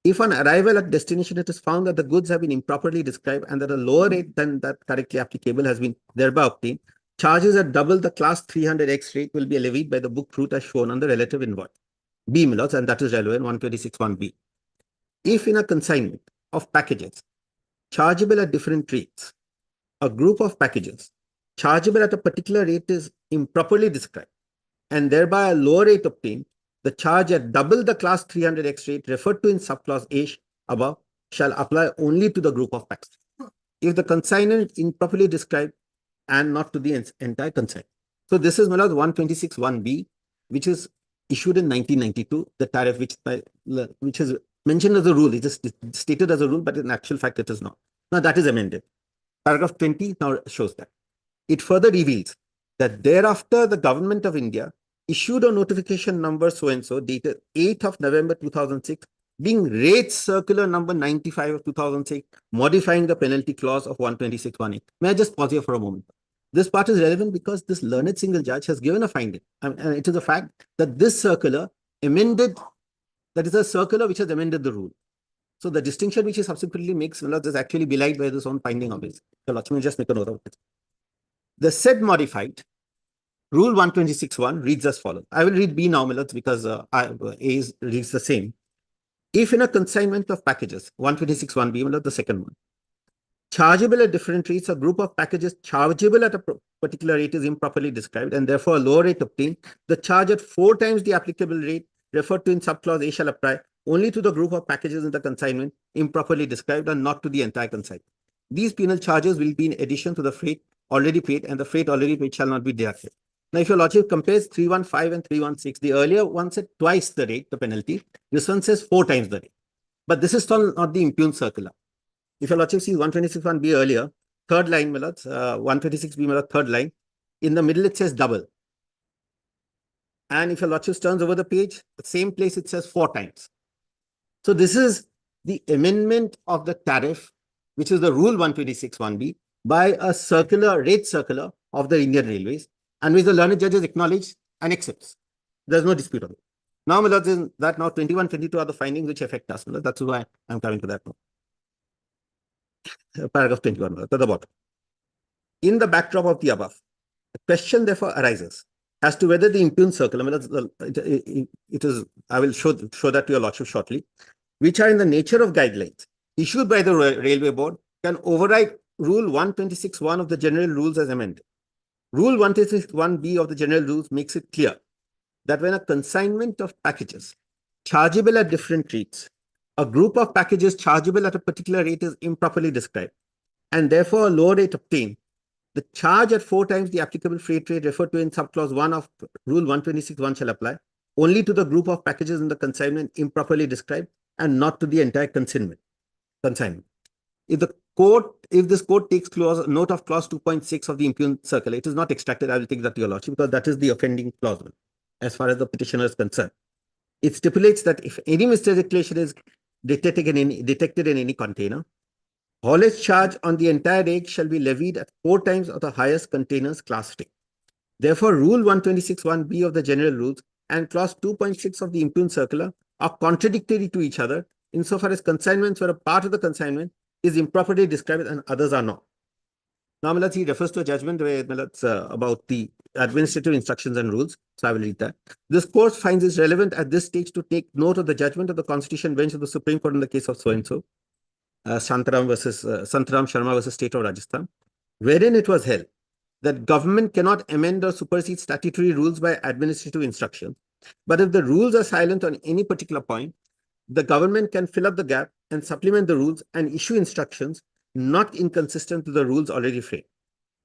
If on arrival at destination it is found that the goods have been improperly described and that a lower rate than that correctly applicable has been thereby obtained, charges at double the class 300X rate will be levied by the book fruit as shown on the relative invoice. B, my lords, and that is relevant 126 1B. If in a consignment of packages chargeable at different rates, a group of packages chargeable at a particular rate is improperly described and thereby a lower rate obtained, the charge at double the class 300X rate referred to in subclause A above shall apply only to the group of packages. If the consignment is improperly described and not to the entire consignment. So this is 126 1B, which is issued in 1992, the tariff which is mentioned as a rule. It is stated as a rule, but in actual fact it is not. Now that is amended. Paragraph 20 now shows that. It further reveals that thereafter the Government of India issued a notification number so-and-so dated 8th of November 2006, being Rates Circular number 95 of 2006, modifying the penalty clause of 126(1)(8). May I just pause here for a moment? This part is relevant because this learned single judge has given a finding, and it is a fact that this circular amended, that is a circular which has amended the rule. So the distinction which he subsequently makes is actually belied by this own finding of his. So let me just make a note of it. The said modified Rule 126(1) reads as follows. I will read B now, because A reads the same. If in a consignment of packages, 126(1)B, the second one, chargeable at different rates, a group of packages chargeable at a particular rate is improperly described and therefore a lower rate obtained, the charge at 4 times the applicable rate referred to in subclause A shall apply only to the group of packages in the consignment improperly described and not to the entire consignment. These penal charges will be in addition to the freight already paid, and the freight already paid shall not be deducted. Now, if your lordship compares 315 and 316, the earlier one said twice the rate, the penalty. This one says 4 times the rate. But this is still not the impugned circular. If your lordship sees 126(1)B earlier, third line, 126B, third line, in the middle it says double. And if your lordship turns over the page, the same place it says 4 times. So this is the amendment of the tariff, which is the Rule 126(1)B, by a circular, rate circular of the Indian Railways, and which the learned judges acknowledge and accepts. There's no dispute on it. Now, my lords, that now 21, 22 are the findings which affect us. That's why I'm coming to that now. Paragraph 21, to the bottom. In the backdrop of the above, the question therefore arises as to whether the impugned circular, it is, I will show that to your lordship shortly, which are in the nature of guidelines issued by the Railway Board, can override Rule 126(1) of the general rules as amended. Rule 126(1)B of the general rules makes it clear that when a consignment of packages chargeable at different rates, a group of packages chargeable at a particular rate is improperly described, and therefore a lower rate obtained, the charge at 4 times the applicable freight rate referred to in subclause 1 of Rule 126(1) shall apply only to the group of packages in the consignment improperly described and not to the entire consignment. If this court takes note of clause 2.6 of the impugned circular, it is not extracted. I will take that to your lordship because that is the offending clause as far as the petitioner is concerned. It stipulates that if any misdeclaration is detected in any container, haulage charge on the entire rate shall be levied at 4 times of the highest container's class rate. Therefore, Rule 126(1)B of the general rules and clause 2.6 of the impugned circular are contradictory to each other insofar as consignments where a part of the consignment is improperly described and others are not. Now, he refers to a judgment where about the administrative instructions and rules. So I will read that. This court finds it relevant at this stage to take note of the judgment of the Constitution Bench of the Supreme Court in the case of so-and-so, Santaram Sharma versus State of Rajasthan, wherein it was held that government cannot amend or supersede statutory rules by administrative instruction. But if the rules are silent on any particular point, the government can fill up the gap and supplement the rules and issue instructions not inconsistent with the rules already framed.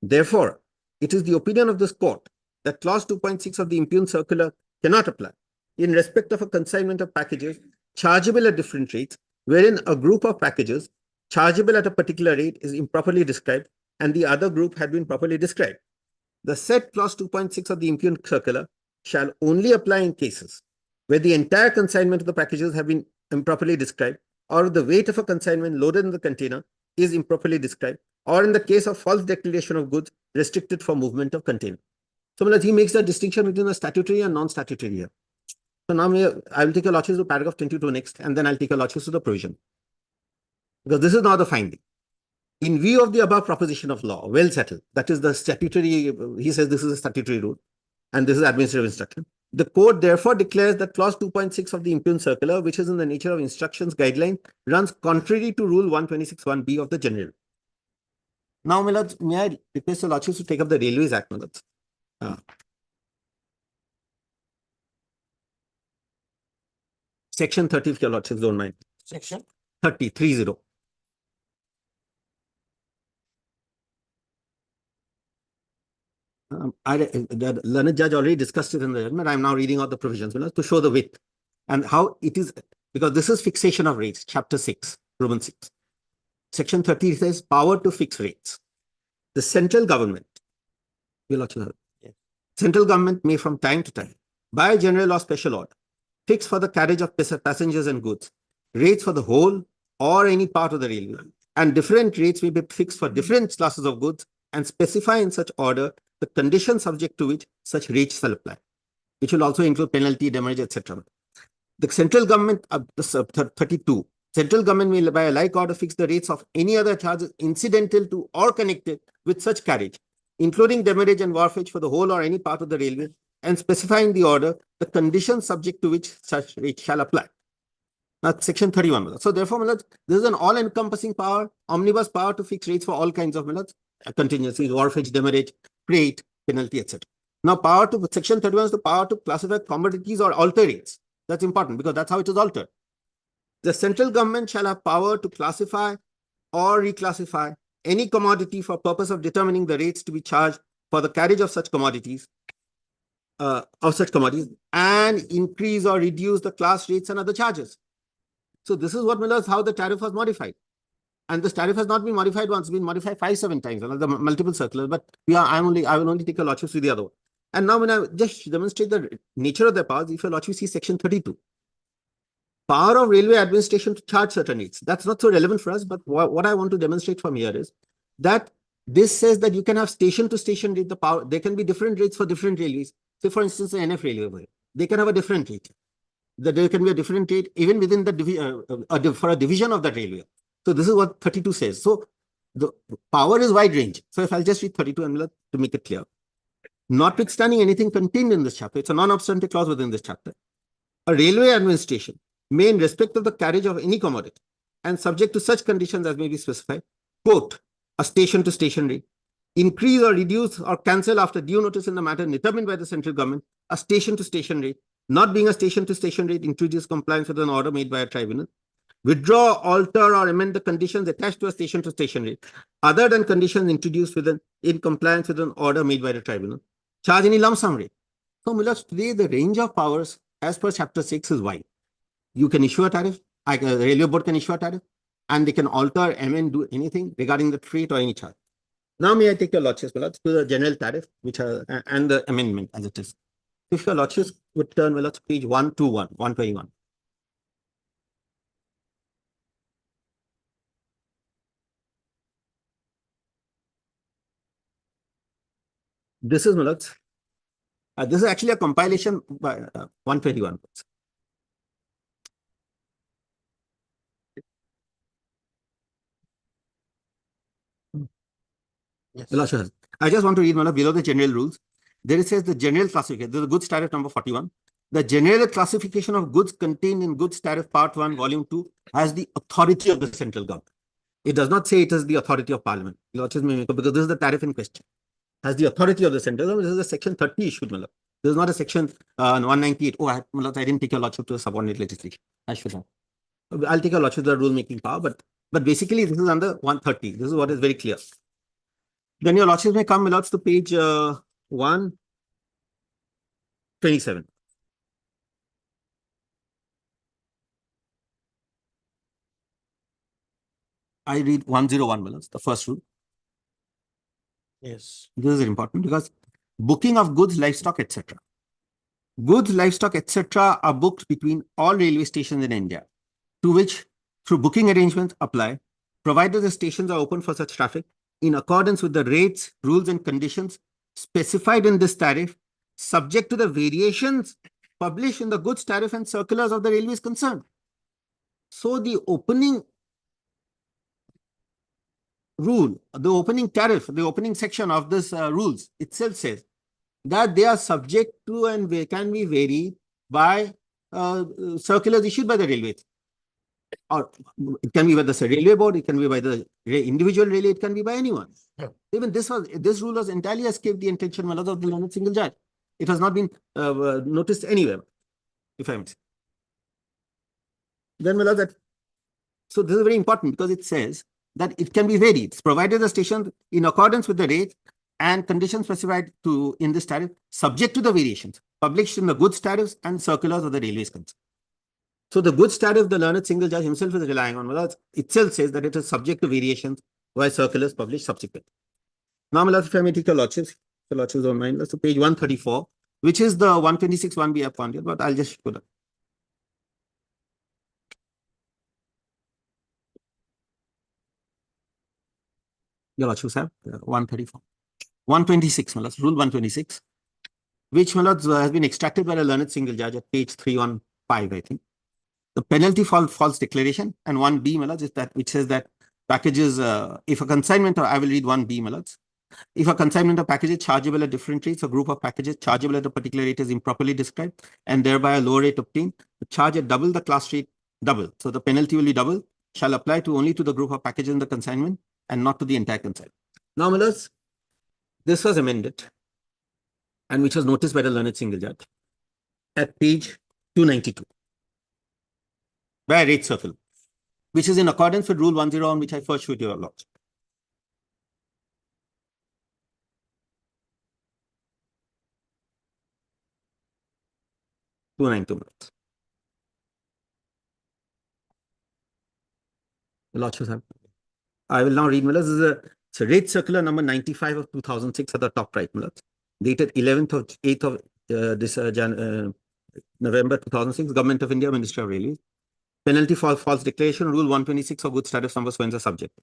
Therefore, it is the opinion of this court that clause 2.6 of the impugned circular cannot apply in respect of a consignment of packages chargeable at different rates, wherein a group of packages chargeable at a particular rate is improperly described and the other group had been properly described. The said clause 2.6 of the impugned circular shall only apply in cases where the entire consignment of the packages have been improperly described, or the weight of a consignment loaded in the container is improperly described, or in the case of false declaration of goods restricted for movement of container. So he makes the distinction between the statutory and non-statutory here. So now I will take a lordship to paragraph 22 next, and then I'll take a lordship to the provision. Because this is now the finding. In view of the above proposition of law, well settled, that is the statutory, he says this is a statutory rule, and this is administrative instruction. The court therefore declares that clause 2.6 of the impugned circular, which is in the nature of instructions guideline, runs contrary to rule 126(1)(b) of the general. Now, may I request the lordships to take up the Railways Act? Section 30, if your lordships don't mind. Section 30. The learned judge already discussed it in the judgment. I'm now reading out the provisions to show the width and how it is, because this is fixation of rates, chapter 6, Roman 6. Section 30 says power to fix rates. The central government, central government may from time to time, by general or special order, fix for the carriage of passengers and goods, rates for the whole or any part of the railway, and different rates may be fixed for different classes of goods and specify in such order the conditions subject to which such rates shall apply, which will also include penalty, damage, etc. The central government, 32, central government may by a like order fix the rates of any other charges incidental to or connected with such carriage, including demurrage and wharfage for the whole or any part of the railway, and specifying the order the conditions subject to which such rate shall apply. Now, section 31. So therefore, this is an all-encompassing power, omnibus power to fix rates for all kinds of contingencies, wharfage, demurrage, freight, penalty, etc. Now, power to section 31 is the power to classify commodities or alter rates. That's important because that's how it is altered. The central government shall have power to classify or reclassify any commodity for purpose of determining the rates to be charged for the carriage of such commodities, and increase or reduce the class rates and other charges. So this is what how the tariff was modified. And this tariff has not been modified once, it's been modified 5-7 times, the multiple circulars, but I will only take a lordship with the other one. And now when I just demonstrate the nature of the powers, if your lordship see section 32, power of railway administration to charge certain rates. That's not so relevant for us, but what I want to demonstrate from here is that this says that you can have station to station rate, the power, there can be different rates for different railways. Say for instance, the NF railway, they can have a different rate. There can be a different rate even within the for a division of that railway. So this is what 32 says. So the power is wide range. So if I'll just read 32 and to make it clear. Notwithstanding anything contained in this chapter, it's a non-obstante clause within this chapter. A railway administration may, in respect of the carriage of any commodity and subject to such conditions as may be specified, quote, a station to station rate, increase or reduce or cancel after due notice in the matter determined by the central government, a station to station rate, not being a station to station rate, introduce compliance with an order made by a tribunal, withdraw, alter, or amend the conditions attached to a station rate, other than conditions introduced in compliance with an order made by the tribunal, charge any lump sum rate. So, today the range of powers as per chapter 6 is wide. You can issue a tariff, the railway board can issue a tariff, and they can alter, amend, do anything regarding the freight or any charge. Now, may I take your lordships to the general tariff, which and the amendment as it is. If your lordships would turn to page 121. This is This is actually a compilation by 121. Yes. I just want to read one of below the general rules. There it says the general classification. This is goods tariff number 41. The general classification of goods contained in goods tariff part 1, volume 2 has the authority of the central government. It does not say it is the authority of parliament. Because this is the tariff in question. Has the authority of the central government. This is a section 30 issued. This is not a section 198. Oh, I didn't take your lordship to the subordinate legislation. I should have. I'll take your lordship to the rule making power, but basically this is under 130. This is what is very clear. Then your lordship may come, my lords, to page 127. I read 101, my lords, the first rule. Yes. This is important because booking of goods, livestock, etc. Goods, livestock, etc. are booked between all railway stations in India, to which, through booking arrangements, apply, provided the stations are open for such traffic, in accordance with the rates, rules, and conditions specified in this tariff, subject to the variations published in the goods tariff and circulars of the railways concerned. So the opening rule, the opening tariff, the opening section of this rules itself says that they are subject to and they can be varied by circulars issued by the railways. Or it can be by the railway board, it can be by the individual railway, it can be by anyone. Yeah. Even this rule was entirely escaped the intention of the learned single judge. It has not been noticed anywhere, if I may say. Then, so this is very important because it says that it can be varied, provided the station in accordance with the rates and conditions specified in this tariff, subject to the variations published in the goods tariffs and circulars of the railways concerned. So the goods tariff, the learned single judge himself is relying on, itself says that it is subject to variations by circulars published subsequently. Now, if I may take your lordships, the lordships on mine, so page 134, which is the 126 one we have found here, but I'll just show that. Your lordships have 134. 126, rule 126, which has been extracted by a learned single judge at page 315, I think. The penalty for false declaration, and 1B, is that which says that packages, if a consignment, I will read 1B, if a consignment of packages chargeable at different rates, a group of packages chargeable at a particular rate is improperly described, and thereby a lower rate obtained, the charge at double the class rate, double. So the penalty will be double, shall apply only to the group of packages in the consignment and not to the entire consignment. Now, this was amended, and which was noticed by the learned single judge at page 292 by a rate circle, which is in accordance with rule 101, which I first showed you a lot. I will now read, this is a rate circular number 95 of 2006 at the top right, dated 8th of November 2006, Government of India, Ministry of Railways. Penalty for false declaration, rule 126 of goods tariff number when the subject.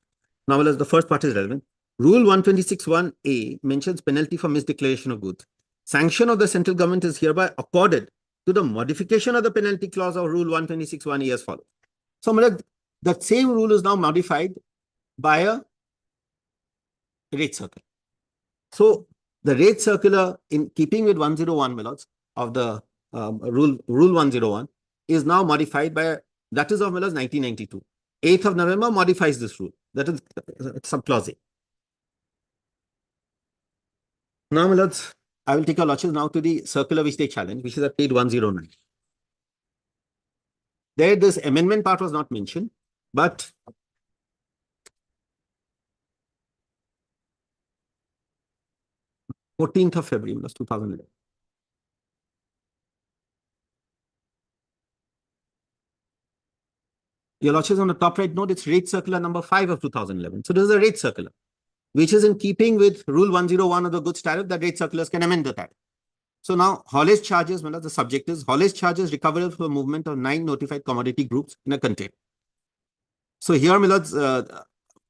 Now, the first part is relevant. Rule 126(1)(a) mentions penalty for misdeclaration of goods. Sanction of the central government is hereby accorded to the modification of the penalty clause of rule 126(1)(a) as follows. So, that same rule is now modified by a rate circular. So, the rate circular, in keeping with 101, of the rule 101, is now modified by, that is of 1992. 8th of November modifies this rule. That is subclause A. Now, I will take your lordships now to the circular which they challenge, which is at page 109. There, this amendment part was not mentioned, but (14th of February, 2011). Your lordships, on the top right note, it's rate circular number 5 of 2011. So this is a rate circular, which is in keeping with rule 101 of the goods tariff, that rate circulars can amend the tariff. So now, haulage charges, the subject is haulage charges recoverable for movement of 9 notified commodity groups in a container. So here,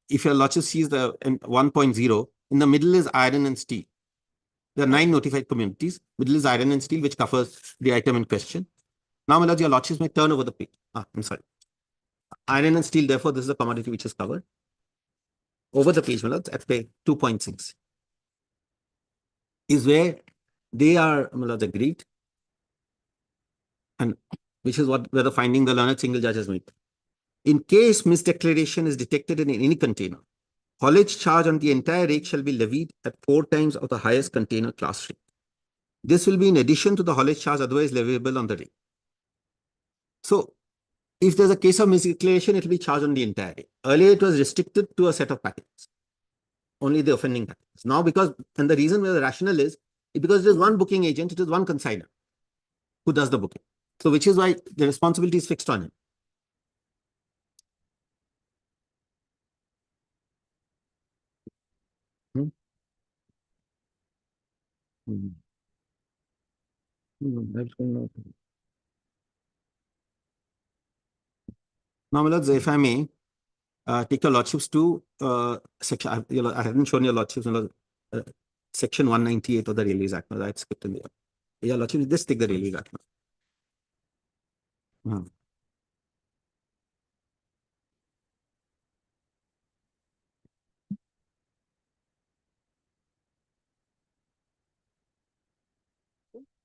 if your lordship sees the 1.0, in the middle is iron and steel. There are 9 notified communities, Middle East Iron and Steel, which covers the item in question. Now, my lords, your lordships may turn over the page. I'm sorry. Iron and steel, therefore, this is a commodity which is covered. Over the page, my lords, at page 2.6 is where they are, my lords, agreed, and which is where the finding the learned single judge has made. In case misdeclaration is detected in any container, haulage charge on the entire rake shall be levied at 4 times of the highest container class rate. This will be in addition to the haulage charge otherwise leviable on the rake. So, if there's a case of misdeclaration, it will be charged on the entire rake. Earlier, it was restricted to a set of packages, only the offending packages. Now, and the reason where the rationale is because it is one booking agent, it is one consignor who does the booking. So, which is why the responsibility is fixed on him. Now, my lords, if I may, take your lordships to section. I haven't shown your lordships. Section 198 of the Railways Act. I skipped in there. Your lordships, just take the Railways Act.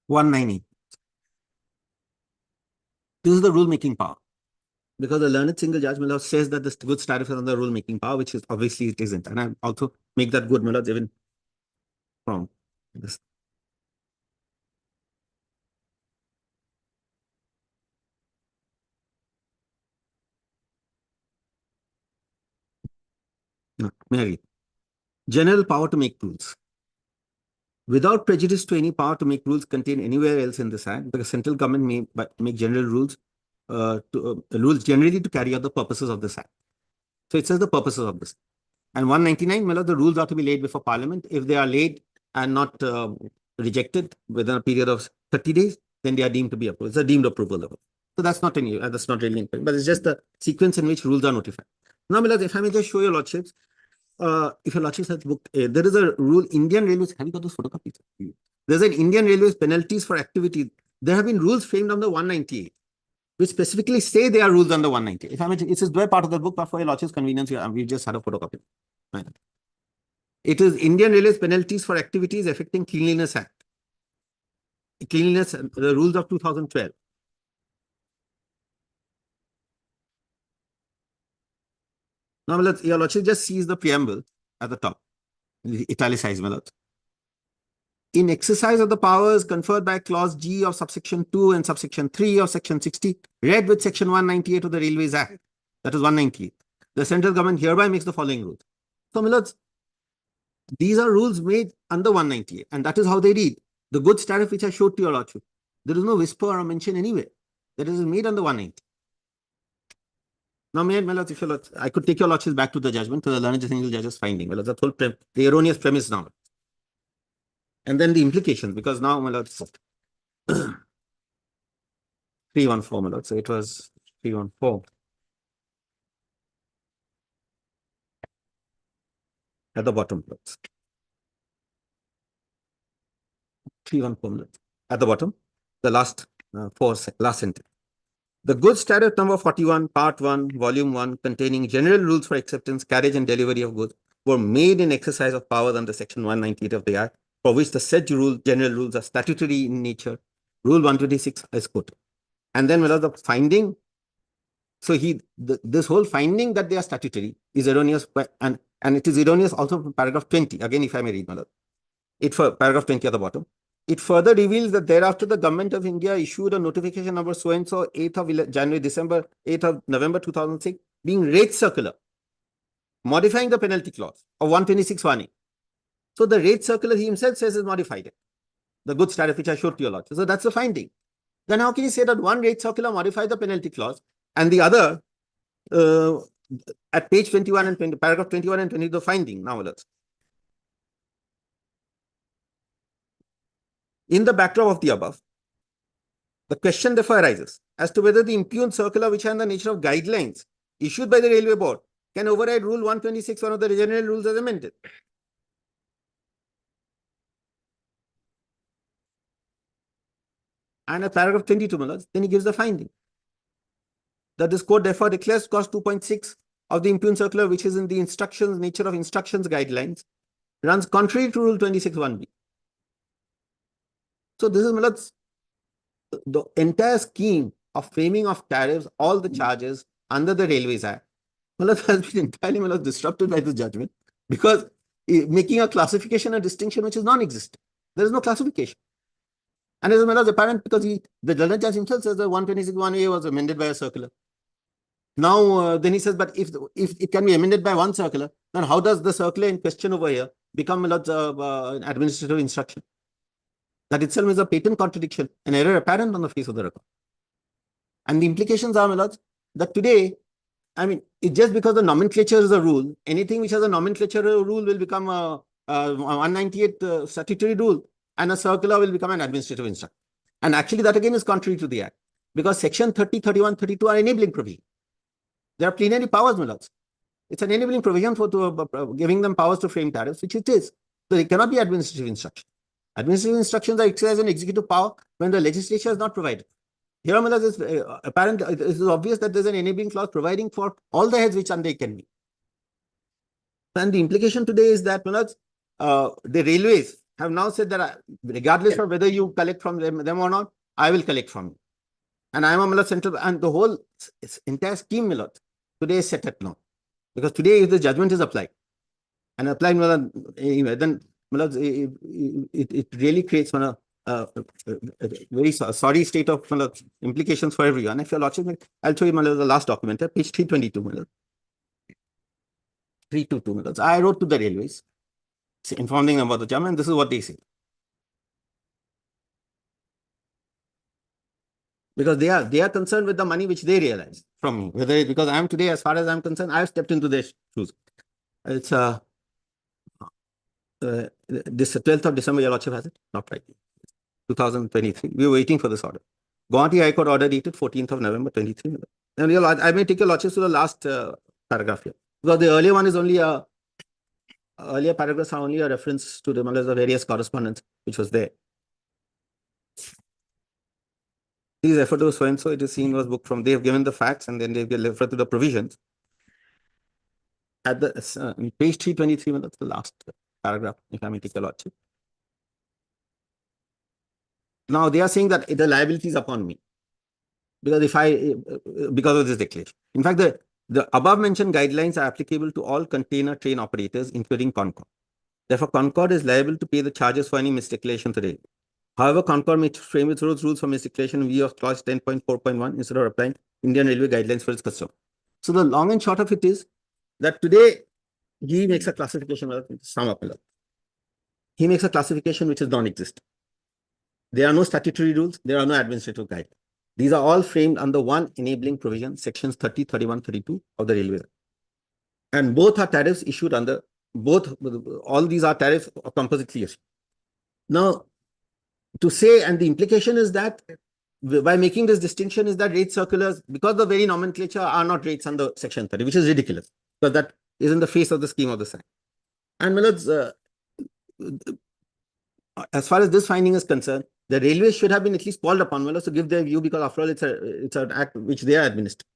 198. This is the rule-making power. Because the learned single judge, my lord, says that the goods tariff is on the rule-making power, which is obviously it isn't. And I also make that good, my lord, even from this. No, Mary. General power to make rules. Without prejudice to any power to make rules contained anywhere else in this act, the central government may make general rules, rules generally to carry out the purposes of this act. So it says the purposes of this. And 199, my lord, the rules are to be laid before Parliament. If they are laid and not rejected within a period of 30 days, then they are deemed to be approved. It's a deemed approval level. So that's not that's not really important, but it's just the sequence in which rules are notified. Now, my lord, if I may just show your lordships, if your lordships has booked, there is a rule, Indian Railways, have you got those photocopies? There's an Indian Railways penalties for activity. There have been rules framed on the 198, which specifically say they are rules under 198. If I may, it is part of the book, but for your lordships' convenience, we just had a photocopy. It is Indian Railways penalties for activities affecting Cleanliness Act. Cleanliness, the rules of 2012. Now, your lordship just sees the preamble at the top, italicized, my lords. In exercise of the powers conferred by clause G of subsection 2 and subsection 3 of section 60, read with section 198 of the Railways Act, that is 198, the central government hereby makes the following rules. So, my lords, these are rules made under 198, and that is how they read. The goods tariff which I showed to your lordship, there is no whisper or mention anywhere. That is made under 190. Now, my lords, if your lords, I could take your lordships back to the judgment, to the learned single judge's finding. Well, that's the erroneous premise now. And then the implications, because now, my lords, 314, my lords, so it was 314. At the bottom, lords. 314, at the bottom, the last last sentence. The goods tariff number 41, part 1, volume 1, containing general rules for acceptance, carriage, and delivery of goods, were made in exercise of powers under section 198 of the Act, for which the said general rules are statutory in nature. Rule 126 is quoted. And then, the finding, so this whole finding that they are statutory is erroneous, and it is erroneous also from paragraph 20. Again, if I may read, it for paragraph 20 at the bottom. It further reveals that thereafter the government of India issued a notification number so-and-so 8th of January, December, 8th of November 2006, being rate circular, modifying the penalty clause of 126(1)(a). So the rate circular he himself says is modified. The goods tariff which I showed to you a lot. So that's the finding. Then how can you say that one rate circular modified the penalty clause and the other at page 21 and 20, paragraph 21 and 20, the finding now alerts. In the backdrop of the above, the question therefore arises as to whether the impugned circular, which are in the nature of guidelines issued by the Railway Board, can override Rule 126, one of the general rules as amended. And at paragraph 22, my lords, then he gives the finding that this court therefore declares clause 2.6 of the impugned circular, which is in the instructions, nature of instructions guidelines, runs contrary to rule 26(1)(b). So this is, my lords, the entire scheme of framing of tariffs, all the charges under the Railways Act, my lords, has been entirely, my lords, disrupted by this judgment, because making a classification and distinction which is non-existent. There is no classification. And as well as apparent, because the General Judge himself says that 126(1)(a) was amended by a circular. Now, then he says, but if it can be amended by one circular, then how does the circular in question over here become, my lords, an administrative instruction? That itself is a patent contradiction, an error apparent on the face of the record. And the implications are, my lords, that today, I mean, it's just because the nomenclature is a rule, anything which has a nomenclature rule will become a 198 statutory rule, and a circular will become an administrative instruction. And actually that again is contrary to the Act, because section 30, 31, 32 are enabling provision. There are plenary powers, my lords. It's an enabling provision for giving them powers to frame tariffs, which it is. So it cannot be administrative instruction. Administrative instructions are exercised an executive power when the legislature is not provided. Here, my lords, it's apparent, it is obvious that there's an enabling clause providing for all the heads which under can be. And the implication today is that, my lords, the railways have now said that regardless of whether you collect from them or not, I will collect from you. And I am a, my lords, central, and the whole entire scheme, my lords, today is set at naught. Because today, if the judgment is applied, and applied, my lords, then, my lords, it really creates a very sorry state of, my lords, implications for everyone. If your lordship, I'll show you, my lords, the last document, page 322, my lords. 322, my lords. I wrote to the railways, informing them about the judgment, and this is what they say. Because they are concerned with the money which they realize from me. Whether because I am today, as far as I'm concerned, I have stepped into their shoes. It's this 12th of December, your lordship has it? Not right. 2023. We were waiting for this order. Guwahati High Court order dated 14th of November 23. And your lord, I may take your lordship to the last paragraph here. Because the earlier one is only earlier paragraphs are only a reference to the various correspondence which was there. These referred to so and so, it is seen was booked from, they have given the facts and then they have referred to the provisions. At the page 323, that's the last paragraph, if I may take your lordship. Now they are saying that the liability is upon me. Because because of this declaration. In fact, the above mentioned guidelines are applicable to all container train operators, including Concord. Therefore, Concord is liable to pay the charges for any misdeclaration today. However, Concord may frame its rules for misdeclaration in view of clause 10.4.1 instead of applying Indian Railway guidelines for its customer. So the long and short of it is that today he makes a classification, sum up. He makes a classification which is non-existent. There are no statutory rules, there are no administrative guidelines. These are all framed under one enabling provision, sections 30, 31, 32 of the Railway Act. And both are tariffs issued under all these are tariffs compositely issued. Now, to say, and the implication is that by making this distinction is that rate circulars, because the very nomenclature are not rates under section 30, which is ridiculous, because that is in the face of the scheme of the Act. And my lords, as far as this finding is concerned, the railways should have been at least called upon, to give their view, because after all, it's an act which they are administering.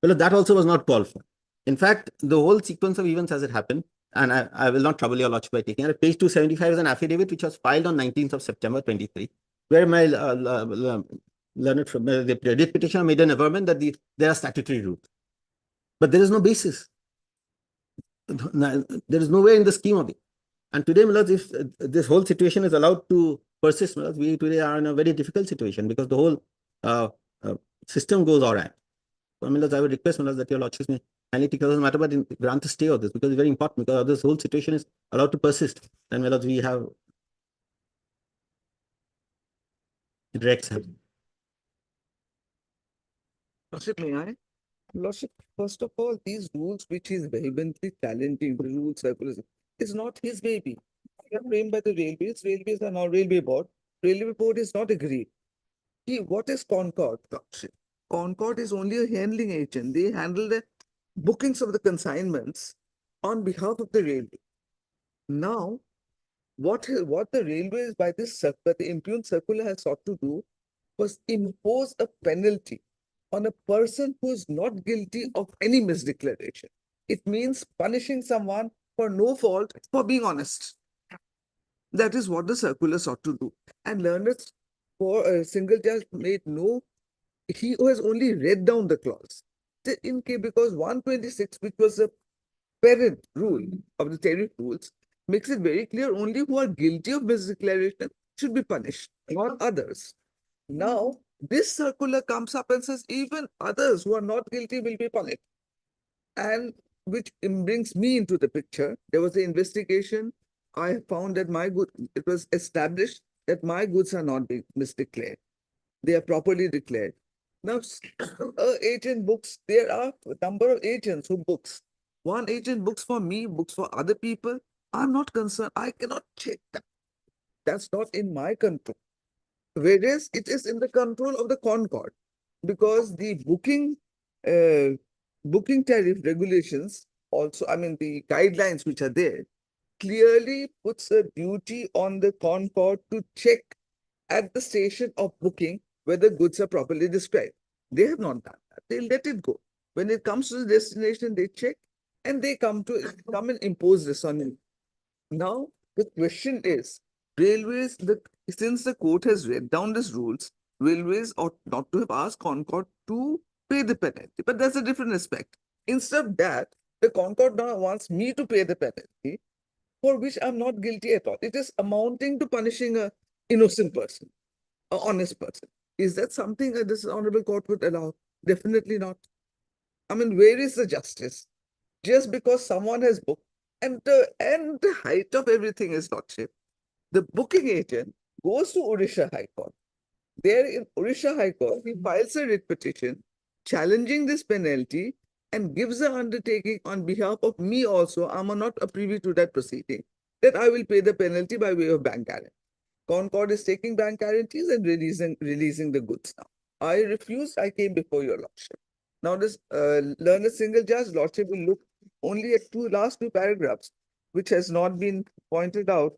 Well, that also was not called for. In fact, the whole sequence of events as it happened, and I will not trouble your lordship by taking it. Page 275 is an affidavit which was filed on 19th of September 23, where my learned from the petitioner made an averment that there are statutory rules. But there is no basis. There is nowhere in the scheme of it. And today, my lords, if this whole situation is allowed to persist, my lords, we today are in a very difficult situation because the whole system goes all right. So, my lords, I would request, my lords, that your lordships may kindly take this matter, but grant the stay of this because it's very important, because this whole situation is allowed to persist. And, my lords, we have direct help. Lordship, may I? Lordship, first of all, these rules which is vehemently challenging, the rules circulars, is not his baby. They are framed by the railways. Railways are now railway board. Railway board is not agreed. What is Concord? Concord is only a handling agent. They handle the bookings of the consignments on behalf of the railway. Now, what the railways by this the impugned circular has sought to do was impose a penalty on a person who is not guilty of any misdeclaration. It means punishing someone for no fault for being honest. That is what the circular sought to do. And learned for a single judge made no, he has only read down the clause. In case because 126, which was a parent rule of the tariff rules, makes it very clear only who are guilty of misdeclaration should be punished, not others. Now, this circular comes up and says even others who are not guilty will be punished. And which brings me into the picture. There was an investigation. I found that it was established that my goods are not being misdeclared. They are properly declared. Now, agent books, there are a number of agents who books. One agent books for me, books for other people. I'm not concerned. I cannot check that. That's not in my control. Whereas it is in the control of the Concord, because the booking tariff regulations also, I mean, the guidelines which are there clearly puts a duty on the Concord to check at the station of booking whether goods are properly described. They have not done that. They let it go. When it comes to the destination, they check and they come and impose this on you. Now, the question is, railways, since the court has read down these rules, railways ought not to have asked Concord to pay the penalty. But that's a different aspect. Instead of that, the Concord now wants me to pay the penalty, for which I'm not guilty at all. It is amounting to punishing an innocent person, an honest person. Is that something that this honorable court would allow? Definitely not. I mean, where is the justice? Just because someone has booked, and the height of everything is lordship, the booking agent goes to Odisha High Court. There in Odisha High Court, he files a writ petition challenging this penalty and gives an undertaking on behalf of me also, I'm not privy to that proceeding, that I will pay the penalty by way of bank guarantee. Concord is taking bank guarantees and releasing the goods now. I refused, I came before your lordship. Now this learned single judge lordship will look only at last two paragraphs, which has not been pointed out.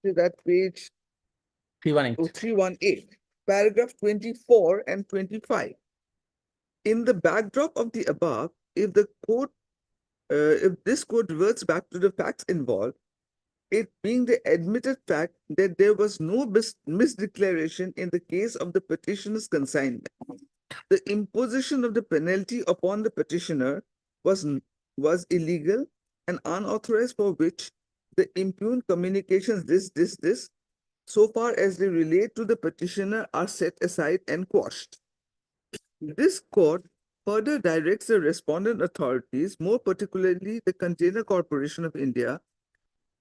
That page 318. 318, paragraph 24 and 25. In the backdrop of the above, if this court reverts back to the facts involved, it being the admitted fact that there was no misdeclaration in the case of the petitioner's consignment, the imposition of the penalty upon the petitioner was illegal and unauthorized, for which the impugned communications this, so far as they relate to the petitioner, are set aside and quashed. This court further directs the respondent authorities, more particularly the Container Corporation of India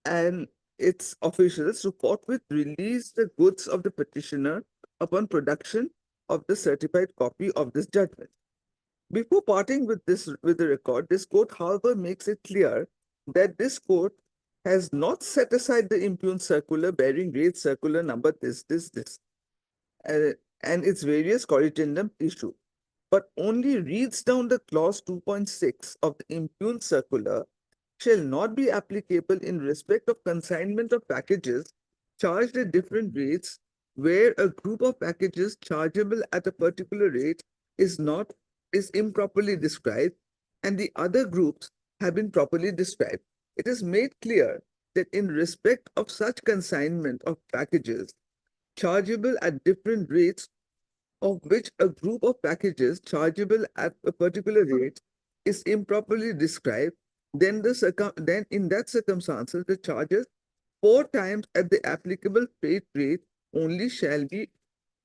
and its officials, to forthwith release the goods of the petitioner upon production of the certified copy of this judgment. Before parting with the record, this court, however, makes it clear that this court has not set aside the impugned circular bearing rate circular number this, and its various corrigendum issue, but only reads down the clause 2.6 of the impugned circular shall not be applicable in respect of consignment of packages charged at different rates, where a group of packages chargeable at a particular rate is improperly described and the other groups have been properly described. It is made clear that in respect of such consignment of packages chargeable at different rates, of which a group of packages chargeable at a particular rate is improperly described, then in that circumstances, the charges 4 times at the applicable freight rate only shall be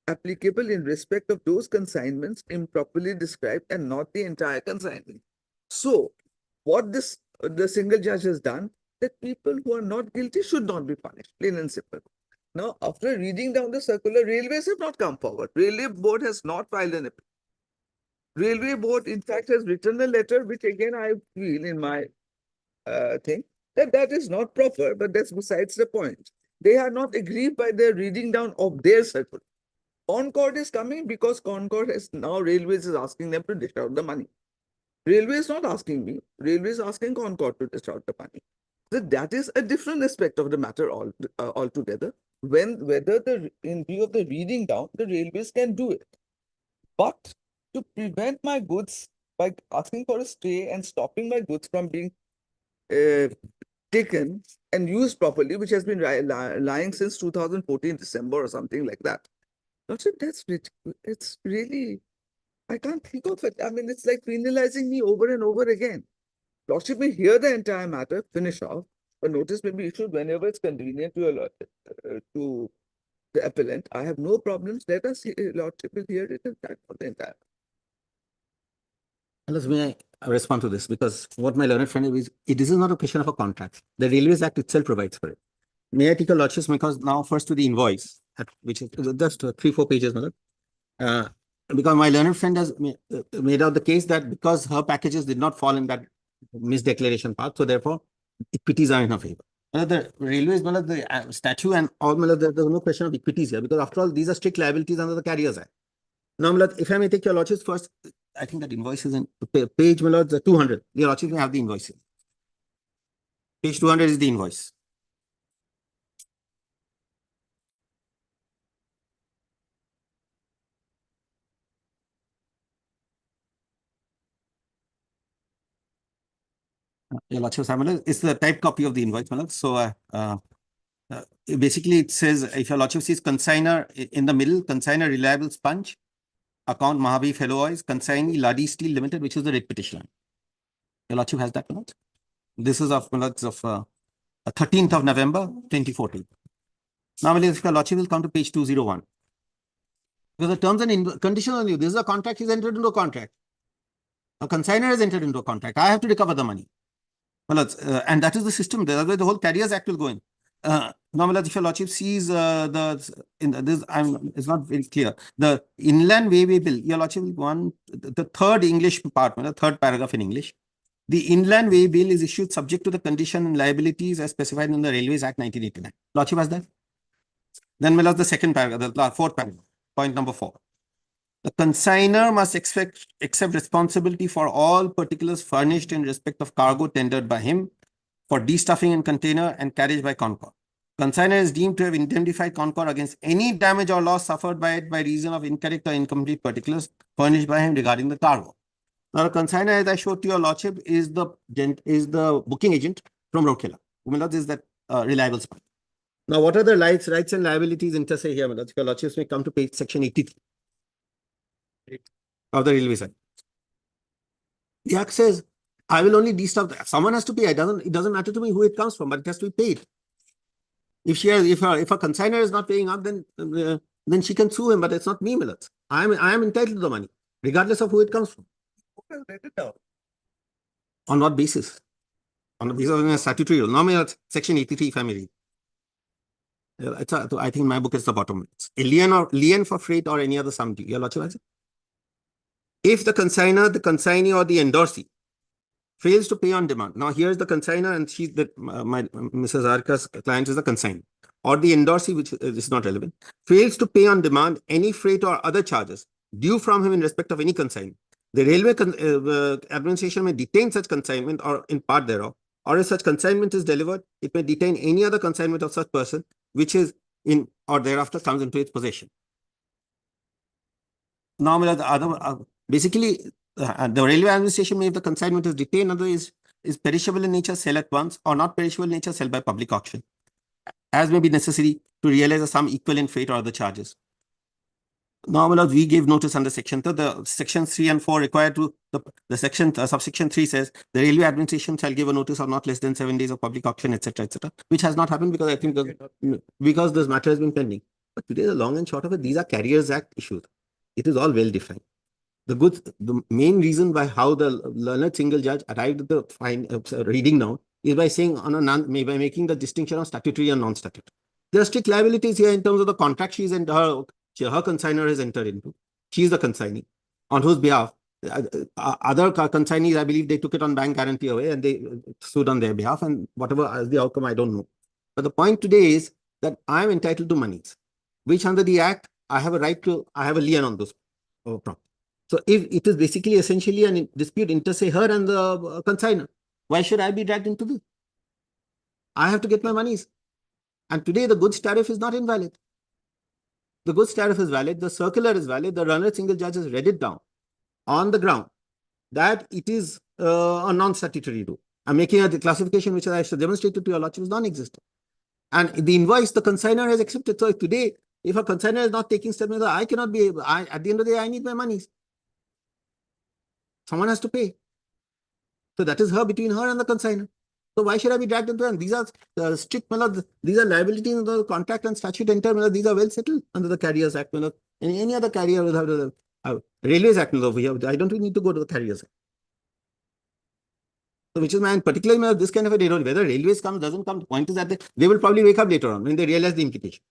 applicable in respect of those consignments improperly described and not the entire consignment. So, what the single judge has done, that people who are not guilty should not be punished, plain and simple. Now, after reading down the circular, railways have not come forward. Railway board has not filed an appeal. Railway board, in fact, has written a letter, which again I feel in my thing, that is not proper, but that's besides the point. They are not aggrieved by their reading down of their circular. Concord is coming because Concord has now, Railways is asking them to dish out the money. Railway is not asking me. Railway is asking Concord to discharge the money. So that is a different aspect of the matter altogether. Whether in view of the reading down, the railways can do it. But to prevent my goods by asking for a stay and stopping my goods from being taken and used properly, which has been lying since 2014 December or something like that. Lordship, it's really, I can't think of it. I mean, it's like penalizing me over and over again. Lordship may hear the entire matter, finish off. A notice may be issued whenever it's convenient to the appellant. I have no problems. Let us, Lordship will hear it for the entire. Unless may I respond to this, because what my learned friend is, this is not a question of a contract. The Railways Act itself provides for it. May I take a lordship's, because now first to the invoice, which is just 3-4 pages, because my learned friend has made out the case that because her packages did not fall in that misdeclaration part, so therefore equities are in her favor. The railways, the statute and all, there's no question of equities here, because after all, these are strict liabilities under the Carriers Act. Now, if I may take your lordship's first, I think that invoice is in page 200. Your lordship may have the invoice. Page 200 is the invoice. Your lordship, it's the type copy of the invoice. So basically it says, if your lordship sees consigner in the middle, consigner reliable sponge, account Mahabir Fellow Oils, consignee Ladi Steel Limited, which is the rate petition. Your lordship has that. This is of 13th of November 2014. Now, if your lordship will come to page 201. Because the terms and conditions on you, this is a contract, he's entered into a contract. A consigner has entered into a contract. I have to recover the money. And that is the system. The whole Carriers Act will go in. Normally, if your lordship sees it's not very clear. The inland wayway bill, your lordship will want the third English part, the third paragraph in English. The inland way bill is issued subject to the condition and liabilities as specified in the Railways Act 1989. Lordship has that. Then we'll have the second paragraph, the fourth paragraph, point number 4. The consigner must accept responsibility for all particulars furnished in respect of cargo tendered by him for destuffing in container and carriage by Concord. Consigner is deemed to have indemnified Concord against any damage or loss suffered by it by reason of incorrect or incomplete particulars furnished by him regarding the cargo. Now, the consigner, as I showed to your lordship, is the booking agent from Rourkela. This is that reliable spot. Now, what are the rights and liabilities inter se here? Your lordships may come to page section 83 of the Railways Act. The Act says, I will only destuff. Someone has to pay. It doesn't matter to me who it comes from, but it has to be paid. If a consigner is not paying up, then she can sue him, but it's not me, I am entitled to the money, regardless of who it comes from. On what basis? On the basis of a statutory rule. Normally, section 83, if I may read. I think my book is the bottom. It's a lien for freight or any other sum due. Your lordship has it? If the consigner, the consignee, or the endorsee fails to pay on demand. Now, here's the consigner, and she's Mrs. Arka's client is the consignee. Or the endorsee, which is not relevant, fails to pay on demand any freight or other charges due from him in respect of any consignment. The railway administration may detain such consignment or in part thereof, or if such consignment is delivered, it may detain any other consignment of such person which is in or thereafter comes into its possession. Normally, basically, the railway administration may, if the consignment is detained, otherwise is perishable in nature, sell at once, or not perishable in nature, sell by public auction, as may be necessary to realize a sum equal in freight or other charges. Normally, we give notice under section 3. The sections 3 and 4 require to the section subsection 3 says the railway administration shall give a notice of not less than 7 days of public auction, etc., which has not happened because I think because this matter has been pending. But today, the long and short of it, these are Carriers Act issues. It is all well defined. The main reason by how the learned single judge arrived at the reading now is by saying by making the distinction of statutory and non-statutory. There are strict liabilities here in terms of the contract her consigner has entered into. She is the consignee on whose behalf other consignees, I believe, they took it on bank guarantee away and they sued on their behalf, and whatever is the outcome, I don't know. But the point today is that I am entitled to monies, which under the Act, I have a right to, I have a lien on those property. So if it is basically essentially a dispute inter se her and the consignor, why should I be dragged into this? I have to get my monies. And today the goods tariff is not invalid. The goods tariff is valid, the circular is valid, the runner single judge has read it down on the ground that it is a non-statutory rule. I'm making a classification which I should demonstrate to your lordship is non-existent. And the invoice, the consignor has accepted. So today, if a consignor is not taking steps, I cannot be able, at the end of the day, I need my monies. Someone has to pay. So that is her between her and the consignor. So why should I be dragged into it? These are strict, these are liabilities in the contract and statute enter, these are well settled under the Carriers Act. Any other carrier will have the Railways Act over here. I don't need to go to the Carriers Act. So which is my, particularly this kind of a error, whether railways comes, doesn't come, the point is that they will probably wake up later on when they realize the implication.